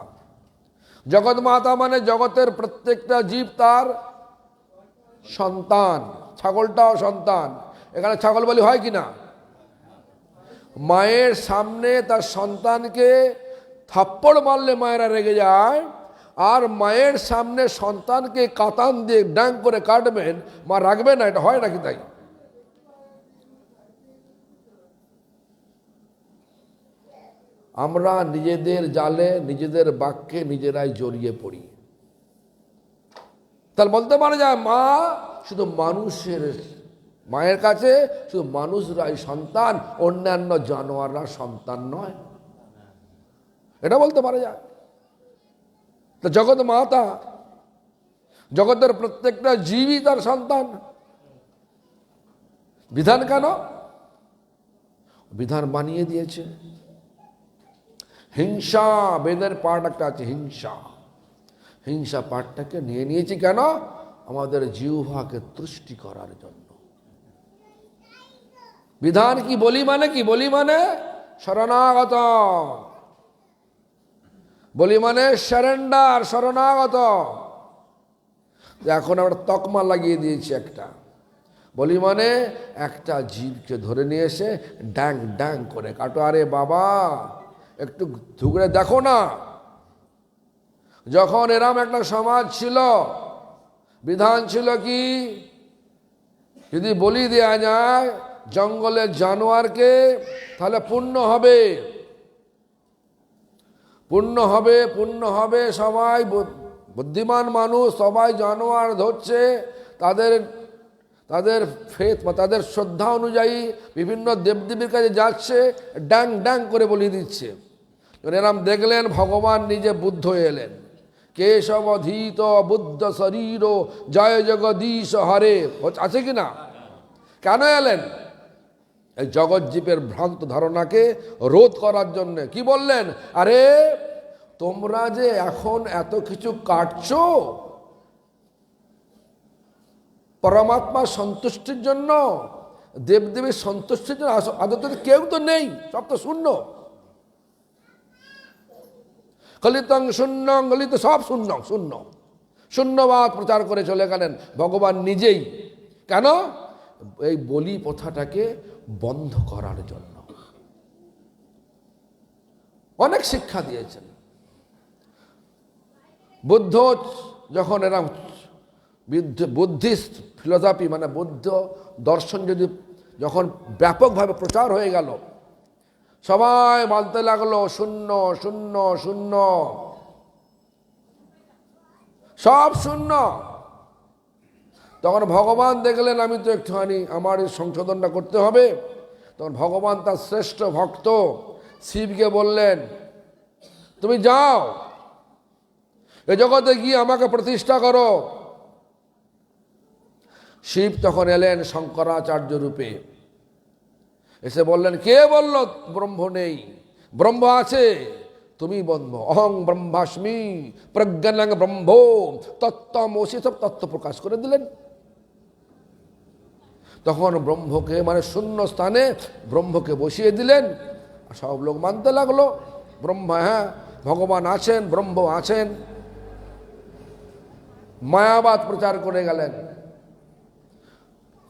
জগৎ মাতা মানে জগতের প্রত্যেকটা জীব তার সন্তান, ছাগলটাও সন্তান। এখানে ছাগল বলি হয় কিনা? মায়ের সামনে তার সন্তানকে থাপ্পড় মারলে মায়েরা রেগে যায়, আর মায়ের সামনে সন্তানকে কাতান দিয়ে ডাং করে কাটবেন, মা রাখবে না। এটা হয় নাকি? তাই আমরা নিজেদের জালে, নিজেদের বাক্যে নিজেরাই জড়িয়ে পড়ি। তাহলে বলতে পারা যায় মা শুধু মানুষের, মায়ের কাছে শুধু মানুষরাই সন্তান, অন্যান্য জানোয়াররা সন্তান নয়, এটা বলতে পারা যায়। তো জগৎ মাতা, জগতের প্রত্যেকটা জীবই তার সন্তান। বিধান কেন? বিধান বানিয়ে দিয়েছে। হিংসা, বেদের পাঠ একটা আছে হিংসা পাঠটাকে নিয়ে নিয়েছি কেন? আমাদের জিহ্বাকে তুষ্টি করার জন্য। বিধান কি বলি মানে কি? বলি মানে শরণাগত, বলি মানে সারেন্ডার, শরণাগত। এখন আমরা তকমা লাগিয়ে দিয়েছি একটা। বলি মানে একটা জীবকে ধরে নিয়ে এসে ড্যাং ড্যাং করে কাটো। আরে বাবা, একটু ঝুঁকড়ে দেখো না। যখন এরম একটা সমাজ ছিল, বিধান ছিল কি, যদি বলি দেয়া যায় জঙ্গলের জানোয়ারকে, তাহলে পুণ্য হবে, পুণ্য হবে, পুণ্য হবে। সবাই বুদ্ধিমান মানুষ, সবাই জানোয়ার ধরছে, তাদের ফেথ বা তাদের শ্রদ্ধা অনুযায়ী বিভিন্ন দেবদেবীর কাছে যাচ্ছে, ড্যাং ড্যাং করে বলি দিচ্ছে। এরম দেখলেন ভগবান নিজে বুদ্ধ এলেন। কেশব ধীত বুদ্ধ শরীর জয় জগদীশ হরে, আছে কি না? কেন এলেন? এই জগজ্জীবের ভ্রান্ত ধারণাকে রোধ করার জন্য কি বললেন, আরে তোমরা যে এখন এত কিছু কাটছো পরমাত্মার সন্তুষ্টির জন্য, দেবদেবীর সন্তুষ্টির জন্য, আদতে কেউ তো নেই, সব তো শূন্য। গলিতং শূন্য, গলিত সব শূন্য, শূন্য শূন্যবাদ প্রচার করে চলে গেলেন ভগবান নিজেই। কেন? এই বলি প্রথাটাকে বন্ধ করার জন্য। অনেক শিক্ষা দিয়েছেন বুদ্ধ। যখন এরা বুদ্ধিস্ট ফিলোসফি মানে বৌদ্ধ দর্শন যখন ব্যাপকভাবে প্রচার হয়ে গেল, সবাই বলতে লাগলো শূন্য শূন্য শূন্য, সব শূন্য। তখন ভগবান দেখলেন আমি তো একটুখানি আমার এই সংশোধনটা করতে হবে। তখন ভগবান তার শ্রেষ্ঠ ভক্ত শিবকে বললেন, তুমি যাও এ জগতে গিয়ে আমাকে প্রতিষ্ঠা করো। শিব তখন এলেন শঙ্করাচার্য রূপে, এসে বললেন, কে বলল ব্রহ্ম নেই? ব্রহ্ম আছে, তুমি ব্রহ্ম। অহং ব্রহ্মাস্মি প্রজ্ঞানং ব্রহ্ম তত্ত্বমসি, সব তত্ত্ব প্রকাশ করে দিলেন। তখন ব্রহ্মকে মানে শূন্য স্থানে ব্রহ্মকে বসিয়ে দিলেন। সব লোক মানতে লাগলো ব্রহ্ম, হ্যাঁ ভগবান আছেন, ব্রহ্ম আছেন। মায়াবাদ প্রচার করে গেলেন।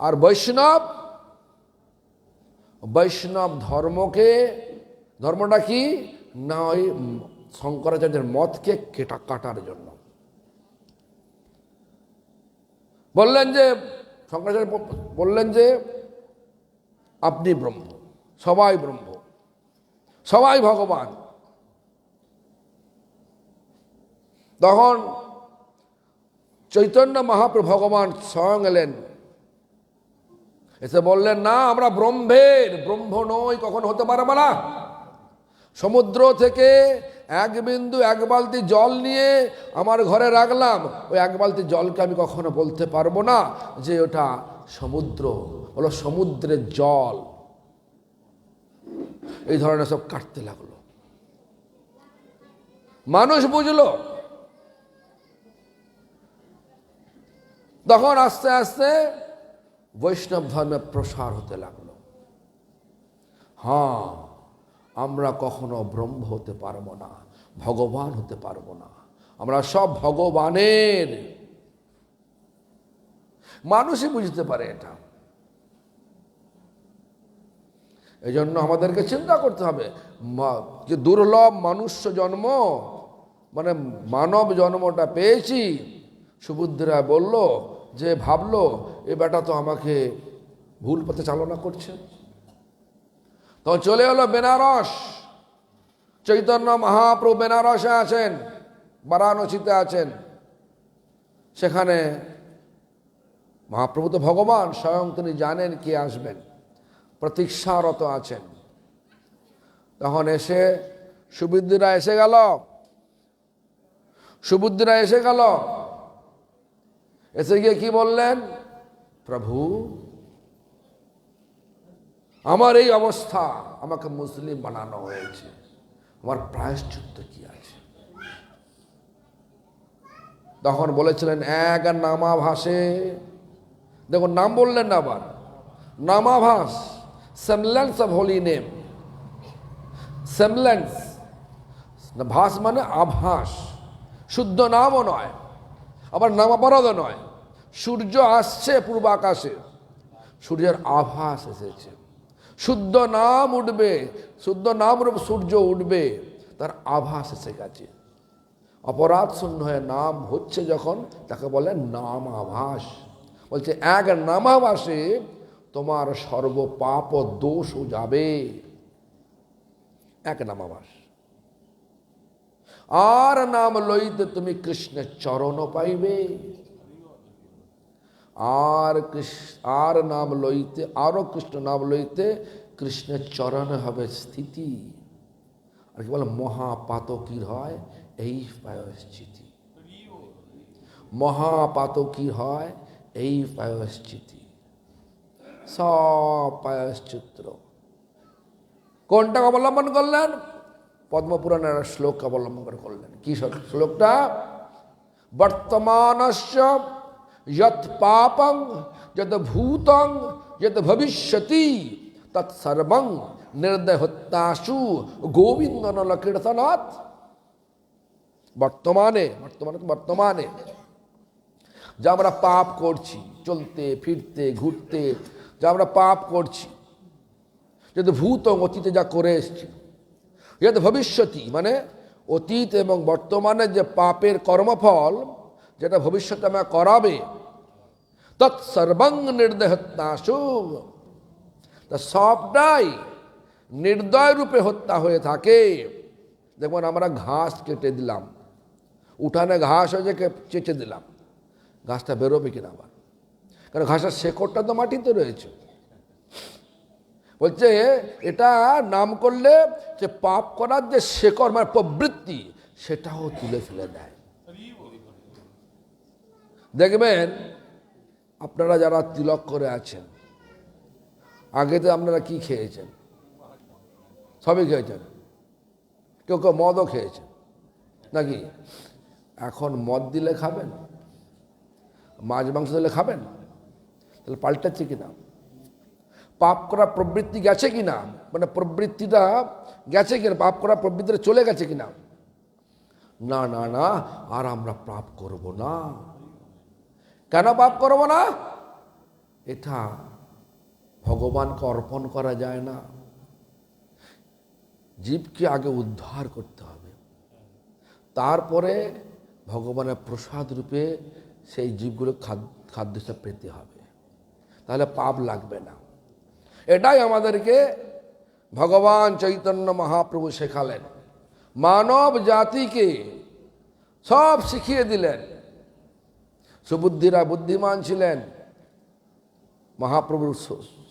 আর বৈষ্ণব ধর্মটা কি না, ওই শঙ্করাচার্যের মতকে কাটার জন্য বললেন যে, শঙ্করাচার্য বললেন যে আপনি ব্রহ্ম, সবাই ব্রহ্ম, সবাই ভগবান। তখন চৈতন্য মহাপ্রভু ভগবান স্বয়ং এলেন, এসে বললেন, না আমরা ব্রহ্ম নই, কখন হতে পারবে না। সমুদ্র থেকে এক বিন্দু এক বালতি জল নিয়ে আমার ঘরে রাখলাম, ওই এক বালতি জলকে আমি কখনো বলতে পারবো না যে ওটা সমুদ্র, হলো সমুদ্রের জল। এই ধরনের সব কাটতে লাগলো। মানুষ বুঝলো। তখন আস্তে আস্তে বৈষ্ণব ধর্মের প্রসার হতে লাগলো। হ্যাঁ, আমরা কখনো ব্রহ্ম হতে পারবো না, ভগবান হতে পারবো না, আমরা সব ভগবানের। মানুষই বুঝতে পারে এটা। এই জন্য আমাদেরকে চিন্তা করতে হবে যে দুর্লভ মনুষ্য জন্ম, মানে মানব জন্মটা পেয়েছি। সুবুদ্ধরা বলল যে ভাবলো এ বেটা তো আমাকে ভুল পথে চালনা করছে। তখন চলে এলো বেনারস। চৈতন্য মহাপ্রভু বেনারসে আছেন, বারাণসীতে আছেন। সেখানে মহাপ্রভু তো ভগবান স্বয়ং, তিনি জানেন কে আসবেন, প্রতীক্ষারত আছেন। তখন এসে সুবুদ্ধরা এসে গেল। এসে গিয়ে কি বললেন, প্রভু আমার এই অবস্থা, আমাকে মুসলিম বানানো হয়েছে, আমার প্রায়শ্চিত্ত কি আছে? তখন বলেছিলেন এক নামাভাসে, দেখুন নাম বললেন না আবার, নামাভাস, সেমলেন্স অফ হোলি নেম। সেমলেন্স, ভাস মানে আভাস, শুদ্ধ নামও নয়, আবার নামাপরাধও নয়। সূর্য আসছে পূর্ব আকাশে, সূর্যের আভাস এসেছে। শুদ্ধ নাম উঠবে, শুদ্ধ নাম রূপ সূর্য উঠবে, তার আভাস এসে গেছে। অপরাধ শূন্য হয়ে নাম হচ্ছে যখন, তাকে বলে নাম আভাস। বলছে এক নামাভাসে তোমার সর্ব পাপ ও দোষও যাবে। এক নামাভাস। আর নাম লইতে তুমি কৃষ্ণের চরণ পাইবে। আর নাম লইতে, আরো কৃষ্ণ নাম লইতে কৃষ্ণের চরণে হবে স্থিতি। আর কি বলে, মহাপাতকীর হয় এই প্রায়শ্চিতি। মহাপাতকীর হয় এই প্রায়শ্চিতি। সব প্রায়শ্চিত্র। কোনটা অবলম্বন করলেন? পদ্মপুরাণের শ্লোক অবলম্বন করে করলেন। কি শ্লোকটা? বর্তমানস্য যৎ পাপং যৎ ভূতং যৎ ভবিষ্যতি তৎসর্বং নির্দহত্যাসু গোবিন্দ নলকীর্তনাথ। বর্তমানে যা আমরা পাপ করছি, চলতে ফিরতে ঘুরতে যা আমরা পাপ করছি, যদি ভূত অতীতে যা করে এসছি, যদি ভবিষ্যতি মানে অতীত এবং বর্তমানে যে পাপের কর্মফল যেটা ভবিষ্যতে আমরা করাবে, তৎসর্বং নির্দহত্যাসু, তা সবটাই নির্দয় রূপে হত্যা হয়ে থাকে। দেখুন, আমরা ঘাস কেটে দিলাম, উঠানে ঘাস হয়ে চেঁচে দিলাম, ঘাসটা বেরোবে কিনা আবার? কারণ ঘাসের শেকড়টা তো মাটিতে রয়েছে। বলছে এটা নাম করলে যে পাপ করার যে শেকড় মানে প্রবৃত্তি, সেটাও তুলে ফেলে দেয়। দেখবেন আপনারা যারা তিলক করে আছেন, আগেতে আপনারা কি খেয়েছেন? সবই খেয়েছেন, কেউ কেউ মদও খেয়েছেন নাকি? এখন মদ দিলে খাবেন, মাছ মাংস দিলে খাবেন? তাহলে পাল্টাচ্ছে কিনা? পাপ করা প্রবৃত্তি গেছে কিনা, মানে প্রবৃত্তিটা গেছে কিনা, পাপ করা প্রবৃত্তিটা চলে গেছে কিনা? না না না, আর আমরা পাপ করব না। কেন পাপ করব না? এটা ভগবানকে অর্পণ করা যায় না। জীবকে আগে উদ্ধার করতে হবে, তারপরে ভগবানের প্রসাদ রূপে সেই জীবগুলো খাদ্য হিসাবে পেতে হবে, তাহলে পাপ লাগবে না। এটাই আমাদেরকে ভগবান চৈতন্য মহাপ্রভু শেখালেন, মানব জাতিকে সব শিখিয়ে দিলেন। সুবুদ্ধিরা বুদ্ধিমান ছিলেন, মহাপ্রভুর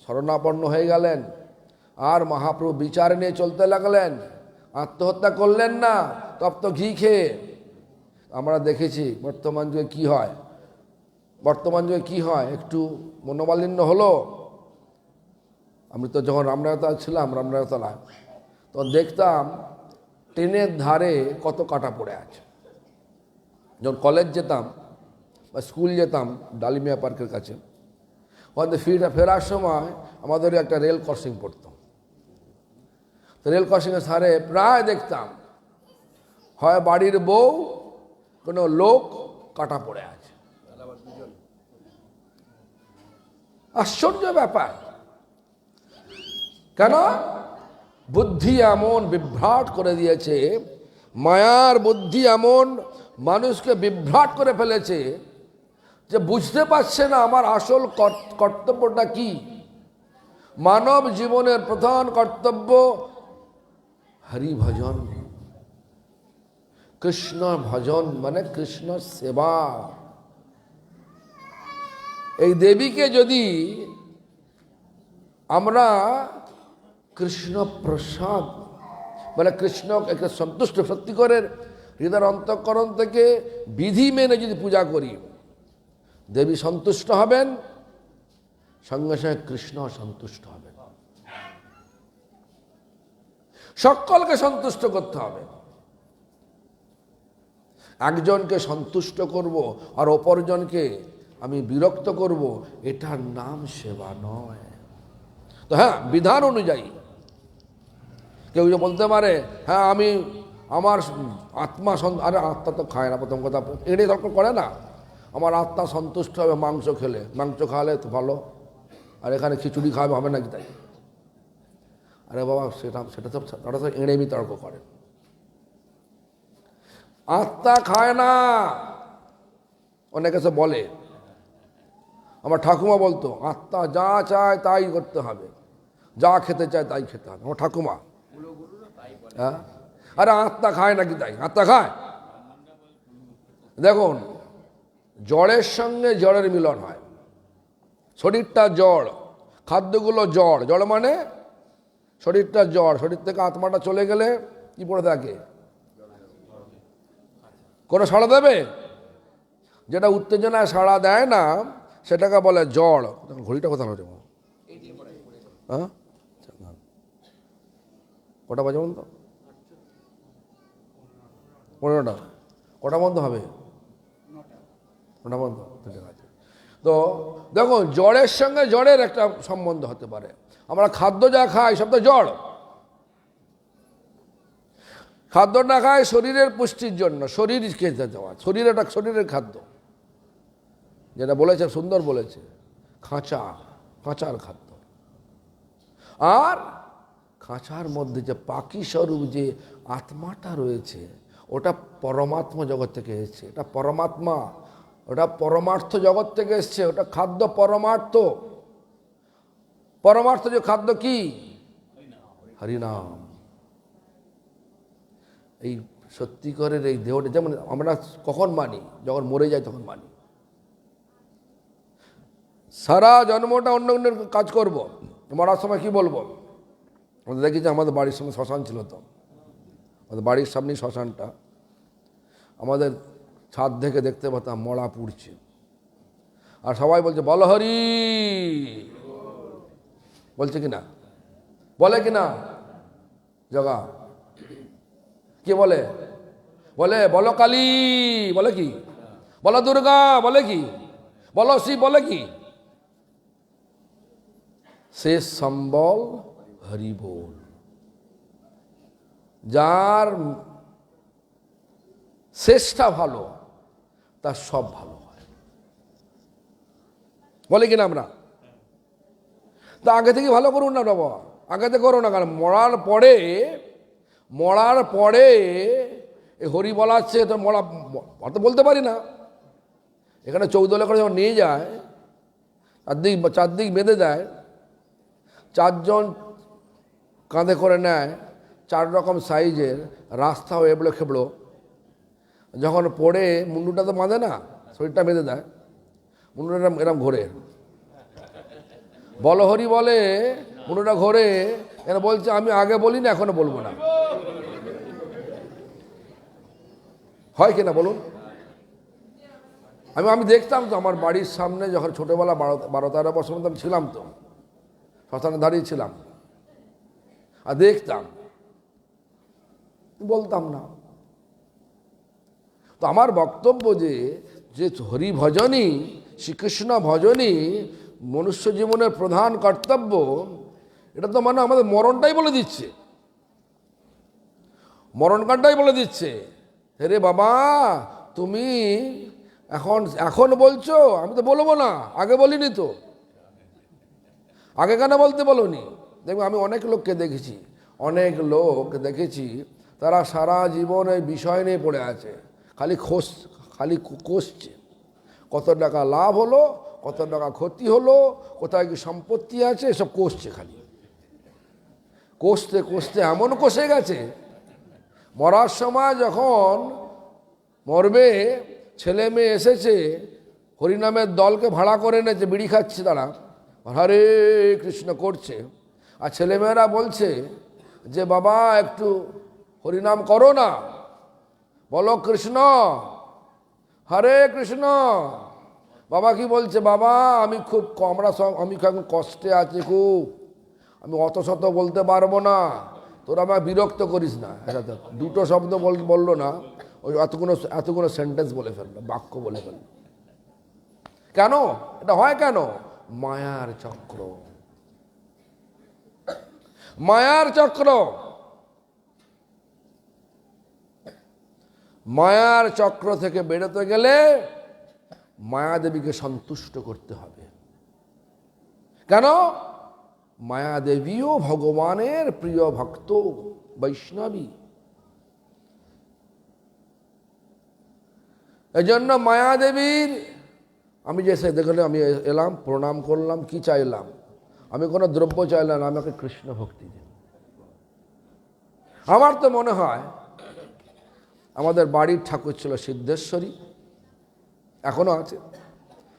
শরণাপন্ন হয়ে গেলেন, আর মহাপ্রভু বিচার নিয়ে চলতে লাগলেন, আত্মহত্যা করলেন না তপ্ত ঘি খেয়ে। আমরা দেখেছি বর্তমান যুগে কি হয়, একটু মনোমালিন্য হলো। আমি তো যখন রামনাথতলা ছিলাম, রামনাথতলায়, তখন দেখতাম ট্রেনের ধারে কত কাটা পড়ে আছে। যখন কলেজ যেতাম বা স্কুল যেতাম ডালিমিয়া পার্কের কাছে, ওখানে ফেরার সময় আমাদের একটা রেল ক্রসিং পড়তাম। তো রেল ক্রসিংয়ের ধারে প্রায় দেখতাম হয় বাড়ির বউ, কোনো লোক কাটা পড়ে আছে। আশ্চর্য ব্যাপার। কেন? বুদ্ধি এমন বিভ্রাট করে দিয়েছে, মায়ার বুদ্ধি এমন মানুষকে বিভ্রাট করে ফেলেছে যে বুঝতে পারছে না আমার আসল কর্তব্যটা কি। মানব জীবনের প্রধান কর্তব্য হরি ভজন, কৃষ্ণ ভজন মানে কৃষ্ণ সেবা। এই দেবীকে যদি আমরা কৃষ্ণ প্রসাদ মানে কৃষ্ণ একটা সন্তুষ্ট সত্যিকারের হৃদয়ের অন্তঃকরণ থেকে বিধি মেনে যদি পূজা করি, দেবী সন্তুষ্ট হবেন, সঙ্গে সঙ্গে কৃষ্ণ সন্তুষ্ট হবেন। সকলকে সন্তুষ্ট করতে হবে। একজনকে সন্তুষ্ট করব আর অপরজনকে আমি বিরক্ত করব, এটার নাম সেবা নয়। তো হ্যাঁ, বিধান অনুযায়ী কেউ যে বলতে পারে হ্যাঁ আমি আমার আত্মা, আরে আত্মা তো খায় না, প্রথম কথা এটাই তর্ক করে না। আমার আত্মা সন্তুষ্ট হবে মাংস খেলে, মাংস খাওয়ালে তো ভালো, আর এখানে খিচুড়ি খাওয়াবে হবে নাকি তাই? আরে বাবা, সেটা তো তারা তো এড়েমি তর্ক করে। আত্মা খায় না, অনেকে সে বলে। আমার ঠাকুমা বলতো আত্মা যা চায় তাই করতে হবে, যা খেতে চায় তাই খেতে হবে। আমার ঠাকুমা, হ্যাঁ, আরে আত্মা খায় নাকি তাই? আত্মা খায়। দেখুন, জড়ের সঙ্গে জড়ের মিলন হয়। শরীরটা জড়, খাদ্যগুলো জড়। জড় মানে শরীরটা জড়, শরীর থেকে আত্মাটা চলে গেলে কি পড়ে থাকে? কোনো সাড়া দেবে? যেটা উত্তেজনায় সাড়া দেয় না সেটাকে বলে জড়। ঘড়িটা কোথাও হচ্ছে হ্যাঁ, কটা বাজে বলুন তো? 15টা। কটা বন্ধ হবে? 9টা বন্ধ, ঠিক আছে। তো দেখো, জড়ের সঙ্গে জড়ের একটা সম্বন্ধ হতে পারে। আমরা খাদ্য যা খাই সব তো জড়। খাদ্য না খায় শরীরের পুষ্টির জন্য, শরীর খেতে দেওয়া, শরীরের খাদ্য, যেটা বলেছে সুন্দর বলেছে, খাঁচার খাদ্য। আর খাঁচার মধ্যে যে পাখি স্বরূপ যে আত্মাটা রয়েছে, ওটা পরমাত্মা জগৎ থেকে এসছে। এটা পরমাত্মা, ওটা পরমার্থ জগৎ থেকে এসছে। ওটা খাদ্য পরমার্থ যে খাদ্য কি? হরিনাম। এই সত্যিকারের এই দেহটা যেমন আমরা কখন মানি? যখন মরে যাই তখন মানি। সারা জন্মটা অন্য অন্যের কাজ করব, মরার সময় কি বলবো? আমাদের দেখি যে আমাদের বাড়ির সামনে শ্মশান ছিল, তো আমাদের বাড়ির সামনেই শ্মশানটা। আমাদের ছাদ থেকে দেখতে পেতাম মরা পুড়ছে, আর সবাই বলছে বল হরি, বলছে কিনা? বলে কিনা? জগা কে বলে? বলো কালী, বলে কি? বলো দুর্গা, বলে কি? বলো শিব, বলে কি? শেষ সম্বল হরি বল। যার শেষটা ভালো, তার সব ভালো হয়, বলে কিনা আমরা? তা আগে থেকে ভালো করুন না বাবা, আগে থেকে করো না। কারণ মরার পরে এই হরি বলাচ্ছে, তো অত বলতে পারি না। এখানে চৌদলে করে যখন নিয়ে যায়, চারদিক বেঁধে দেয়, 4জন কাঁধে করে নেয়, 4 রকম সাইজের রাস্তা এবড়ো খেবড়ো। যখন পড়ে মুন্ডুটা তো বাঁধে না, শরীরটা বেঁধে দেয়, মুন্ডুটা এরম ঘোরে, বল হরি বলে, মুন্ডুটা ঘোরে। এরা বলছে আমি আগে বলি না, এখনো বলবো না। হয় কিনা বলুন? আমি দেখতাম তো, আমার বাড়ির সামনে যখন ছোটোবেলা 12-13 বছর মতো আমি ছিলাম, তো শ্মশানে দাঁড়িয়ে ছিলাম আর দেখতাম, বলতাম না। তো আমার বক্তব্য যে হরি ভজনই, শ্রীকৃষ্ণ ভজনই মনুষ্য জীবনের প্রধান কর্তব্য, এটা তো মানে আমাদের মরণটাই বলে দিচ্ছে, মরণকালটাই বলে দিচ্ছে। রে বাবা, তুমি এখন বলছো, আমি তো বলবো না, আগে বলিনি তো। আগে কেন বলতে বলোনি? দেখবো আমি অনেক লোক দেখেছি, তারা সারা জীবন এই বিষয় নিয়ে পড়ে আছে, খালি কষছে। কত টাকা লাভ হলো, কত টাকা ক্ষতি হলো, কোথায় কি সম্পত্তি আছে, এসব কষছে। খালি কষতে এমন কষে গেছে, মরার সময় যখন মরবে, ছেলে মেয়ে এসেছে, হরিনামের দলকে ভাড়া করে এনেছে, বিড়ি খাচ্ছে তারা, হরে কৃষ্ণ করছে, আর ছেলেমেয়েরা বলছে যে বাবা একটু হরিনাম করো না, বলো কৃষ্ণ, হরে কৃষ্ণ। বাবা কি বলছে? বাবা আমি আমি এখন কষ্টে আছি খুব, আমি অত শত বলতে পারবো না, তোরা আমায় বিরক্ত করিস না। দুটো শব্দ বললো না, ওই এতগুলো সেন্টেন্স বলে ফেললো, বাক্য বলে ফেললো। কেন এটা হয়? কেন? মায়ার চক্র, মায়ার চক্র। মায়ার চক্র থেকে বেরোতে গেলে মায়াদেবীকে সন্তুষ্ট করতে হবে। কেন? মায়াদেবীও ভগবানের প্রিয় ভক্ত, বৈষ্ণবী। এজন্য মায়াদেবীর আমি যে দেখলে আমি এলাম, প্রণাম করলাম, কি চাইলাম? আমি কোনো দ্রব্য চাইলাম না, আমাকে কৃষ্ণ ভক্তি দিন। আমার তো মনে হয় আমাদের বাড়ির ঠাকুর ছিল সিদ্ধেশ্বরী, এখনো আছে,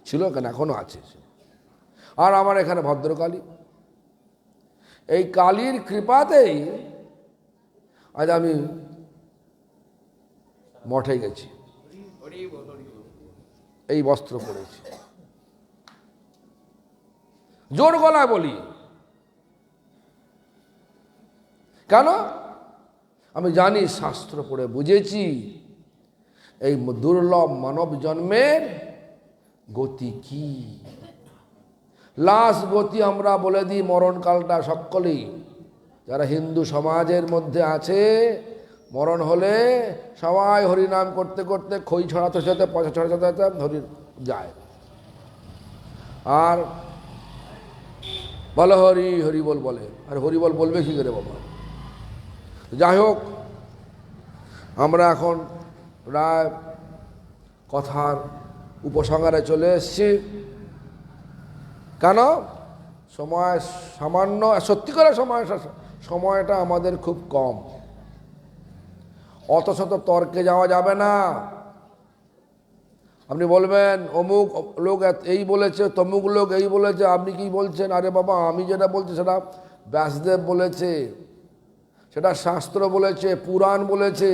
ছিল কেন, এখনো আছে। আর আমার এখানে ভদ্রকালী। এই কালীর কৃপাতেই আজ আমি মঠে গেছি, এই বস্ত্র পরেছি, জোর গলায় বলি কেন? আমি জানি, শাস্ত্র পড়ে বুঝেছি, এই দুর্লভ মানব জন্মের গতি কি। লাস্ট গতি আমরা বলে দিই, মরণকালটা সকলেই যারা হিন্দু সমাজের মধ্যে আছে, মরণ হলে সবাই হরিনাম করতে করতে খই ছড়াতে ছড়াতে পয়সা ছড়াতে হরি যায়, আর বলো হরি হরিবল বলে। আর হরিবল বলবে কি করে বাবা? যাই হোক, আমরা এখন প্রায় কথার উপসংহারে চলে এসেছি। কেন? সময় সামান্য, সত্যি করে সময়টা আমাদের খুব কম। অত শত তর্কে যাওয়া যাবে না। আপনি বলবেন অমুক লোক এই বলেছে, তমুক লোক এই বলেছে, আপনি কি বলছেন? আরে বাবা, আমি যেটা বলছি সেটা ব্যাসদেব বলেছে, সেটা শাস্ত্র বলেছে, পুরাণ বলেছে,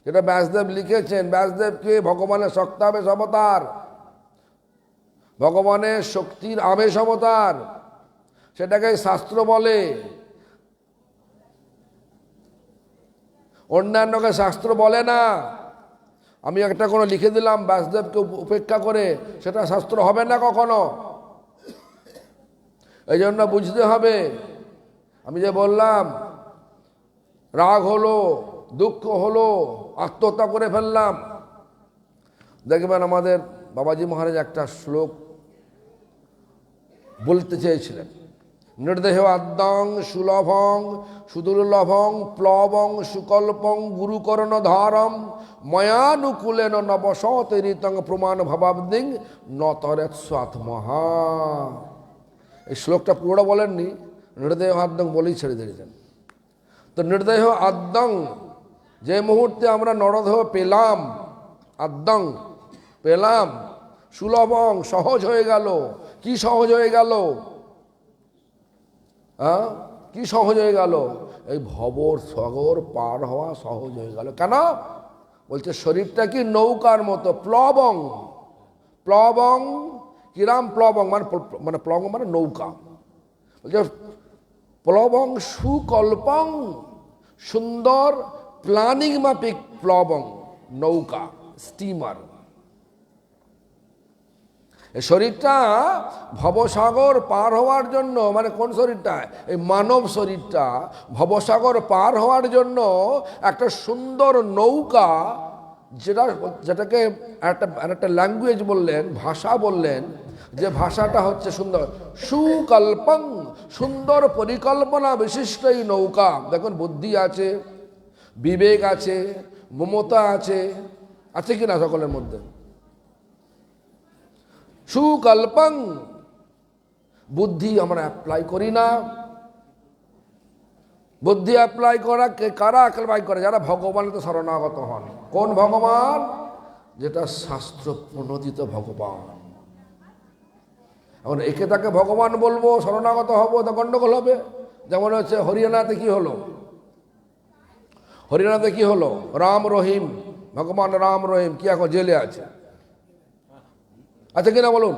যেটা ব্যাসদেব লিখেছেন। ব্যাসদেবকে ভগবানের শক্তাবেশ অবতার, ভগবানের শক্তির আবেশ অবতার, সেটাকে শাস্ত্র বলে। অন্যান্যকে শাস্ত্র বলে না। আমি একটা কোনো লিখে দিলাম ব্যাসদেবকে উপেক্ষা করে, সেটা শাস্ত্র হবে না কখনো। এই জন্য বুঝতে হবে। আমি যে বললাম, রাগ হলো, দুঃখ হলো, আত্মহত্যা করে ফেললাম, দেখবেন আমাদের বাবাজি মহারাজ একটা শ্লোক বলতে চেয়েছিলেন, নির্দেহ আদ্যং সুলভং সুদুর্লভং প্লবং সুকল্পং গুরুকরণ ধারম ময়ানুকূলেন নবশতরিতং প্রমাণ ভাবাব্দিং নতরেৎস্বাত্মহা। এই শ্লোকটা পুরোটা বলেননি, নির্দেহ আদ্যং বলেই ছেড়ে দিয়েছেন। তো নির্দেহ আদ্যং, যে মুহূর্তে আমরা নরদেহ পেলাম, আদ্যং পেলাম, সুলভং সহজ হয়ে গেল। কি সহজ হয়ে গেল? কি সহজ হয়ে গেল? এই ভবর সাগর পার হওয়া সহজ হয়ে গেল। কেন? বলছে শরীরটা কি নৌকার মতো, প্লবং। প্লবং কিরাম? প্লবং মানে প্লবং মানে নৌকা। বলছে প্লবং সুকল্পং, সুন্দর প্ল্যানিং মাফিক প্লবং, নৌকা, স্টিমার। এই শরীরটা ভবসাগর পার হওয়ার জন্য, মানে কোন শরীরটা? এই মানব শরীরটা ভবসাগর পার হওয়ার জন্য একটা সুন্দর নৌকা, যেটাকে একটা ল্যাঙ্গুয়েজ বললেন, ভাষা বললেন, যে ভাষাটা হচ্ছে সুন্দর। সুকল্পং, সুন্দর পরিকল্পনা বিশিষ্ট এই নৌকা। দেখুন, বুদ্ধি আছে, বিবেক আছে, মমতা আছে, আছে কি না সকলের মধ্যে? সুকল্পং। বুদ্ধি আমরা অ্যাপ্লাই করি না। বুদ্ধি অ্যাপ্লাই করা কারা অ্যাপ্লাই করে? যারা ভগবানের শরণাগত হন। কোন ভগবান? যেটা শাস্ত্র প্রণোদিত ভগবান। এখন একে তাকে ভগবান বলবো, শরণাগত হবো, তা গন্ডগোল হবে। যেমন হচ্ছে হরিয়ানাতে কি হলো? হরিয়ানাতে কি হলো? রাম রহিম, ভগবান রাম রহিম কি এখন জেলে আছে? আচ্ছা কিনা বলুন?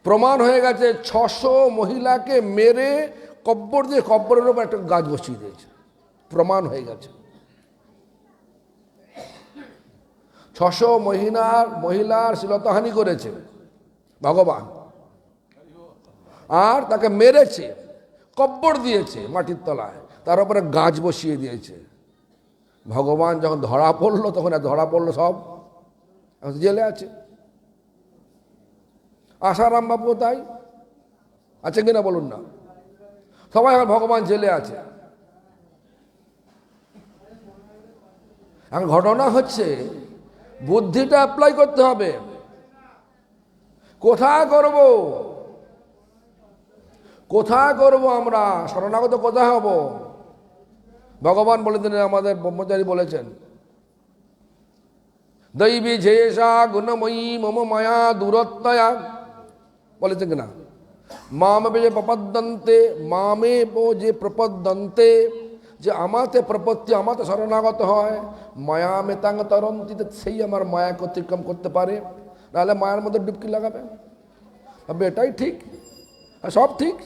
প্রমাণ হয়ে গেছে 600 মহিলাকে মেরে কব্বর দিয়ে, কব্বরের উপর একটা গাছ বসিয়ে দিয়েছে। প্রমাণ হয়ে গেছে। 600 মহিলার শ্লীলতাহানি করেছে ভগবান, আর তাকে মেরেছে, কব্বর দিয়েছে মাটির তলায়, তার উপরে গাছ বসিয়ে দিয়েছে। ভগবান যখন ধরা পড়লো, তখন ধরা পড়লো সব জেলে আছে। আশারাম বাবু তাই আছে কিনা বলুন না? সবাই এখন ভগবান জেলে আছে। এখন ঘটনা হচ্ছে বুদ্ধিটা অ্যাপ্লাই করতে হবে। কোথায় করব? কোথায় করব? আমরা শরণাগত কোথায় হব? ভগবান বলে দিলেন, আমাদের ব্রহ্মচারী বলেছেন, দৈবী ঝেষা গুণময়ী মম মায়া দূরত্বয়া, বলেছেন কিনা? মামে যে প্রপদ্যন্তে, মামে যে প্রপদ্যন্তে, যে আমাতে প্রপত্তি, আমাতে শরণাগত হয়, মায়া মেতাঙ্গ তরন্তি, সেই আমার মায়াকে অতিক্রম করতে পারে। নাহলে মায়ার মধ্যে ডুবকি লাগাবে। তবে এটাই ঠিক, সব ঠিক।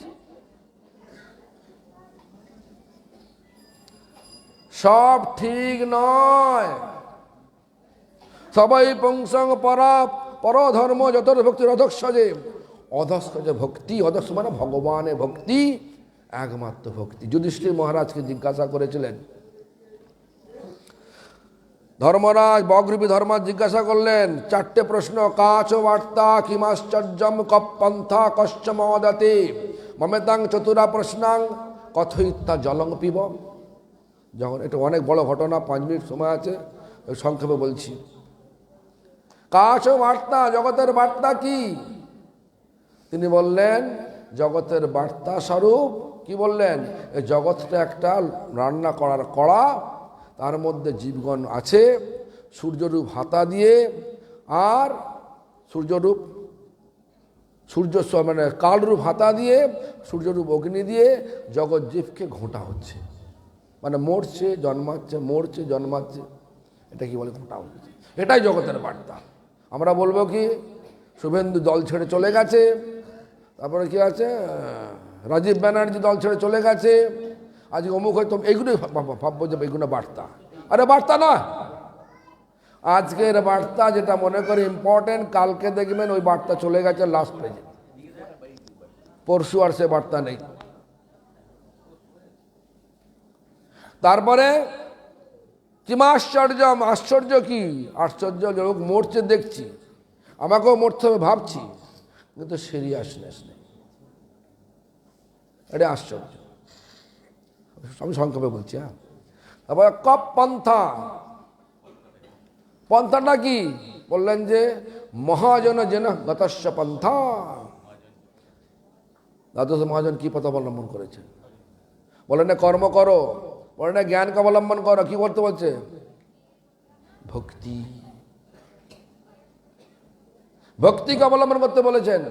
সব ঠিক নয়। সবাই পুংসং পরধর্ম যতর্ভক্তির অধস্বজে। অধস্বজে ভক্তি, অধস্ব মানে ভগবানের ভক্তি, একমাত্র ভক্তি। যুধিষ্ঠির মহারাজকে জিজ্ঞাসা করেছিলেন, ধর্মরাজ বগরূপী ধর্মরাজ জিজ্ঞাসা করলেন 4টে প্রশ্ন। কাচ বার্তা কিমাশ্চর্যম কপন্থা কশ্চ মদাতে মমেতাং চতুরা প্রশ্নাং কথয়িতা জলং পিব। যখন এটা অনেক বড় ঘটনা, 5 মিনিট সময় আছে, সংক্ষেপে বলছি। কাচ বার্তা, জগতের বার্তা কি? তিনি বললেন জগতের বার্তা স্বরূপ কি বললেন? এই জগৎটা একটা রান্না করার কড়া, তার মধ্যে জীবগণ আছে, সূর্যরূপ হাতা দিয়ে আর সূর্য মানে কালরূপ হাতা দিয়ে সূর্যরূপ অগ্নি দিয়ে জগৎ জীবকে ঘোঁটা হচ্ছে, মানে মরছে জন্মাচ্ছে, মরছে জন্মাচ্ছে, এটা কি বলে? ঘোঁটা হচ্ছে। এটাই জগতের বার্তা। আমরা বলবো কি শুভেন্দু দল ছেড়ে চলে গেছে, তারপরে কি আছে রাজীব ব্যানার্জি দল ছেড়ে চলে গেছে, আজকে অমুক হয়তো, এইগুলোই ভাববো যে এইগুলো বার্তা। আরে বার্তা না, আজকের বার্তা যেটা মনে করি ইম্পর্টেন্ট, কালকে দেখবেন ওই বার্তা চলে গেছে লাস্ট পেজে, পরশু আর সে বার্তা নেই। তারপরে কিমাশ্চর্য, আশ্চর্য কি? আশ্চর্য লোক মরছে দেখছি, আমাকেও মরতে হবে ভাবছি, কিন্তু সিরিয়াসনেস নেই, এটা আশ্চর্য। আমি সংক্ষেপে বলছি। হ্যাঁ, তারপরে কপ পন্থা, পন্থাটা কি? বললেন যে মহাজন যেন গতস্য পন্থা। দ্বাদশ মহাজন কি পথ অবলম্বন করেছে? বলেন না কর্ম করো, বলেন না জ্ঞানকে অবলম্বন করো, কি করতে বলছে? ভক্তি, ভক্তিকে অবলম্বন করতে বলেছেন।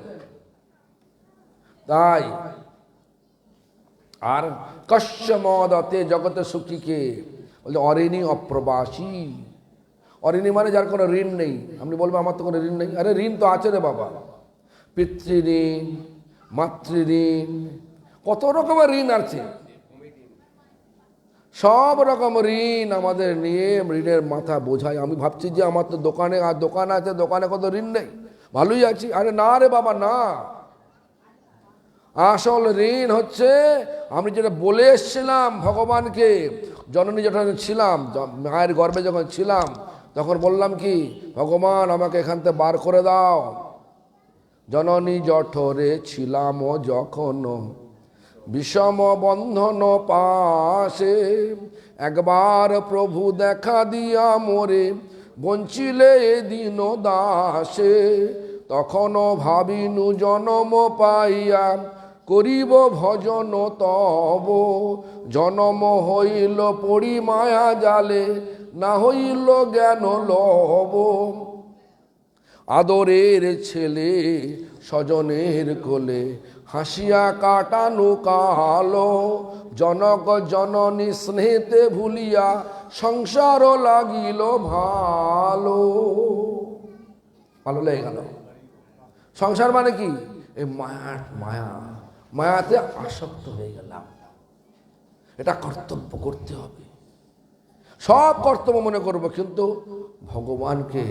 তাই আর কশ্য মদতে জগতে সুখীকে বলছে অঋণী অপ্রবাসী। অঋণী মানে যার কোনো ঋণ নেই। আপনি বলবেন আমার তো কোনো ঋণ নেই। আরে ঋণ তো আছে রে বাবা, পিতৃঋণ, মাতৃঋণ, কত রকমের ঋণ আছে। সব রকম ঋণ আমাদের নিয়ে ঋণের মাথা বোঝায়। আমি ভাবছি যে আমার তো দোকানে আর দোকান আছে, দোকানে কত ঋণ নেই, ভালোই আছি। আরে না রে বাবা না, আসল ঋণ হচ্ছে আমি যেটা বলে এসছিলাম ভগবানকে, জননী যখন ছিলাম, মায়ের গর্ভে যখন ছিলাম, তখন বললাম কি, ভগবান আমাকে এখান থেকে বার করে দাও। জননী জঠরে ছিলাম যখন বিষম বন্ধন পাশে, একবার প্রভু দেখা দিয়া মোরে বঞ্চিলে দিন দাসে। তখনও ভাবিনু জনম পাইয়া করিব ভজন তব, জনম হইল পড়ি মায়া জালে না হইল জ্ঞান লব। আদরের ছেলে স্বজনের কোলে হাসিয়া কাটানো কালো, জনক জননী স্নেহেতে ভুলিয়া সংসার লাগিল ভালো। ভালো লেগে গেল। সংসার মানে কি? এই মায়াতে আসক্ত হয়ে গেলাম। এটা কর্তব্য করতে হবে, সব কর্তব্য মনে করব, কিন্তু ভগবানকে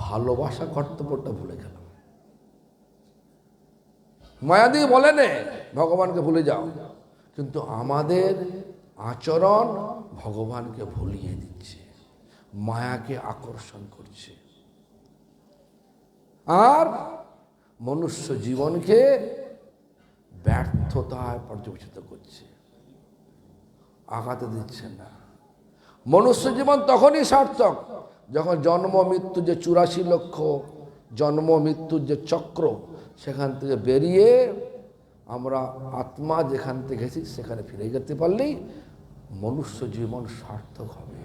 ভালোবাসা কর্তব্যটা ভুলে গেলাম। মায়াদি বলে নে ভগবানকে ভুলে যাও, কিন্তু আমাদের আচরণ ভগবানকে ভুলিয়ে দিচ্ছে, মায়াকে আকর্ষণ করছে, আর মনুষ্য জীবনকে ব্যর্থতায় পর্যবেসিত করছে, আঘাতে দিচ্ছে না। মনুষ্য জীবন তখনই সার্থক যখন জন্ম মৃত্যু যে 84 লক্ষ জন্ম মৃত্যুর যে চক্র, সেখান থেকে বেরিয়ে আমরা আত্মা যেখান থেকে গেছি সেখানে ফিরে যেতে পারলেই মনুষ্য জীবন সার্থক হবে।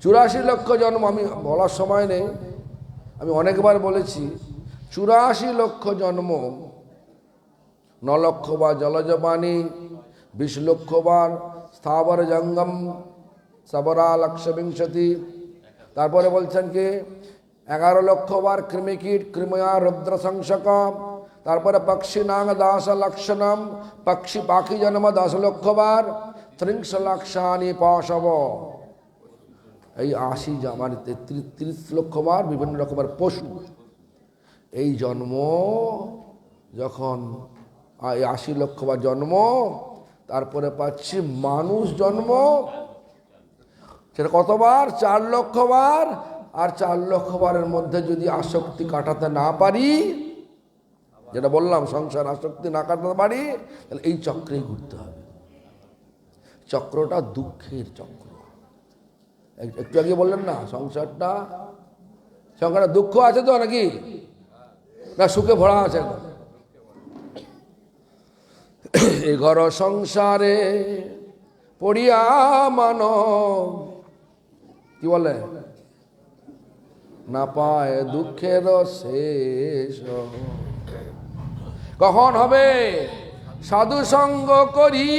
84 লক্ষ জন্ম, আমি বলার সময় নেই, আমি অনেকবার বলেছি, 84 লক্ষ জন্ম, 9 লক্ষ বার জলজ প্রাণী, 20 লক্ষ বার স্থাবর জঙ্গম, সবরা লক্ষ বিংশতি, তারপরে বলছেন কি 11 লক্ষ বার কৃমিকীট কৃময়া রুদ্র সংসক, তারপরে পক্ষী নাগ 10 লক্ষণম, পক্ষী পাখি জন্ম 10 লক্ষ বার, ত্রিংশ লক্ষানি পাশব, এই 80 মানে 30 লক্ষ বার বিভিন্ন রকমের পশু এই জন্ম, যখন 80 লক্ষ বার জন্ম, তারপরে পাচ্ছি মানুষ জন্ম, সেটা কতবার? 4 লক্ষ বার। আর 4 লক্ষ বারের মধ্যে যদি আসক্তি কাটাতে না পারি, যেটা বললাম সংসার আসক্তি না কাটাতে পারি, তাহলে এই চক্রেই ঘুরতে হবে। চক্রটা দুঃখের চক্র। একটু আগে বললেন না সংসারটা দুঃখ আছে তো নাকি, না সুখে ভরা আছে? এ ঘর সংসারে পড়িয়া মানব, কি বলে, না পায় দুঃখের শেষ। কখন হবে? সাধু সঙ্গ করি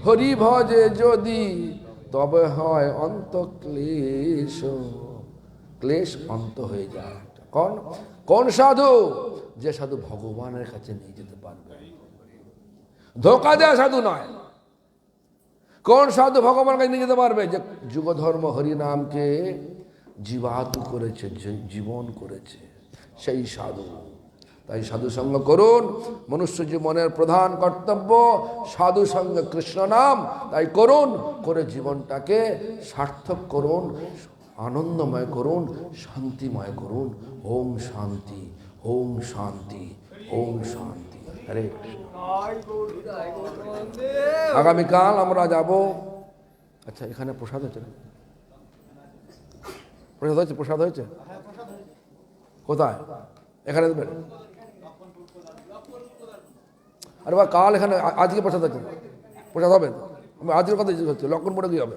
হরি ভজে যদি, তবে হয় অন্ত ক্লেশ। ক্লেশ অন্ত হয়ে যায়। কোন সাধু? যে সাধু ভগবানের কাছে নিয়ে যেতে পারবে, ধোকা দেয়া সাধু নয়। কোন সাধু ভগবানের কাছে নিয়ে যেতে পারবে? যে যুগ ধর্ম হরিনামকে জীবাতু করেছে, জীবন করেছে, সেই সাধু। তাই সাধু সঙ্গ করুন। মনুষ্য জীবনের প্রধান কর্তব্য সাধু সঙ্গ কৃষ্ণ নাম। তাই করুন, করে জীবনটাকে সার্থক করুন, আনন্দময় করুন, শান্তিময় করুন। ওম শান্তি, ওম শান্তি, ওম শান্তি। হরে কৃষ্ণ। আগামীকাল আমরা যাব। আচ্ছা, এখানে প্রসাদ হয়েছে না? প্রসাদ হয়েছে? প্রসাদ হয়েছে কোথায়? এখানে দেবেন? আরে বা কাল এখানে, আজকে প্রসাদ আছে, প্রসাদ হবে। আজকের কথা হচ্ছে লক্ষণপুরে কি হবে?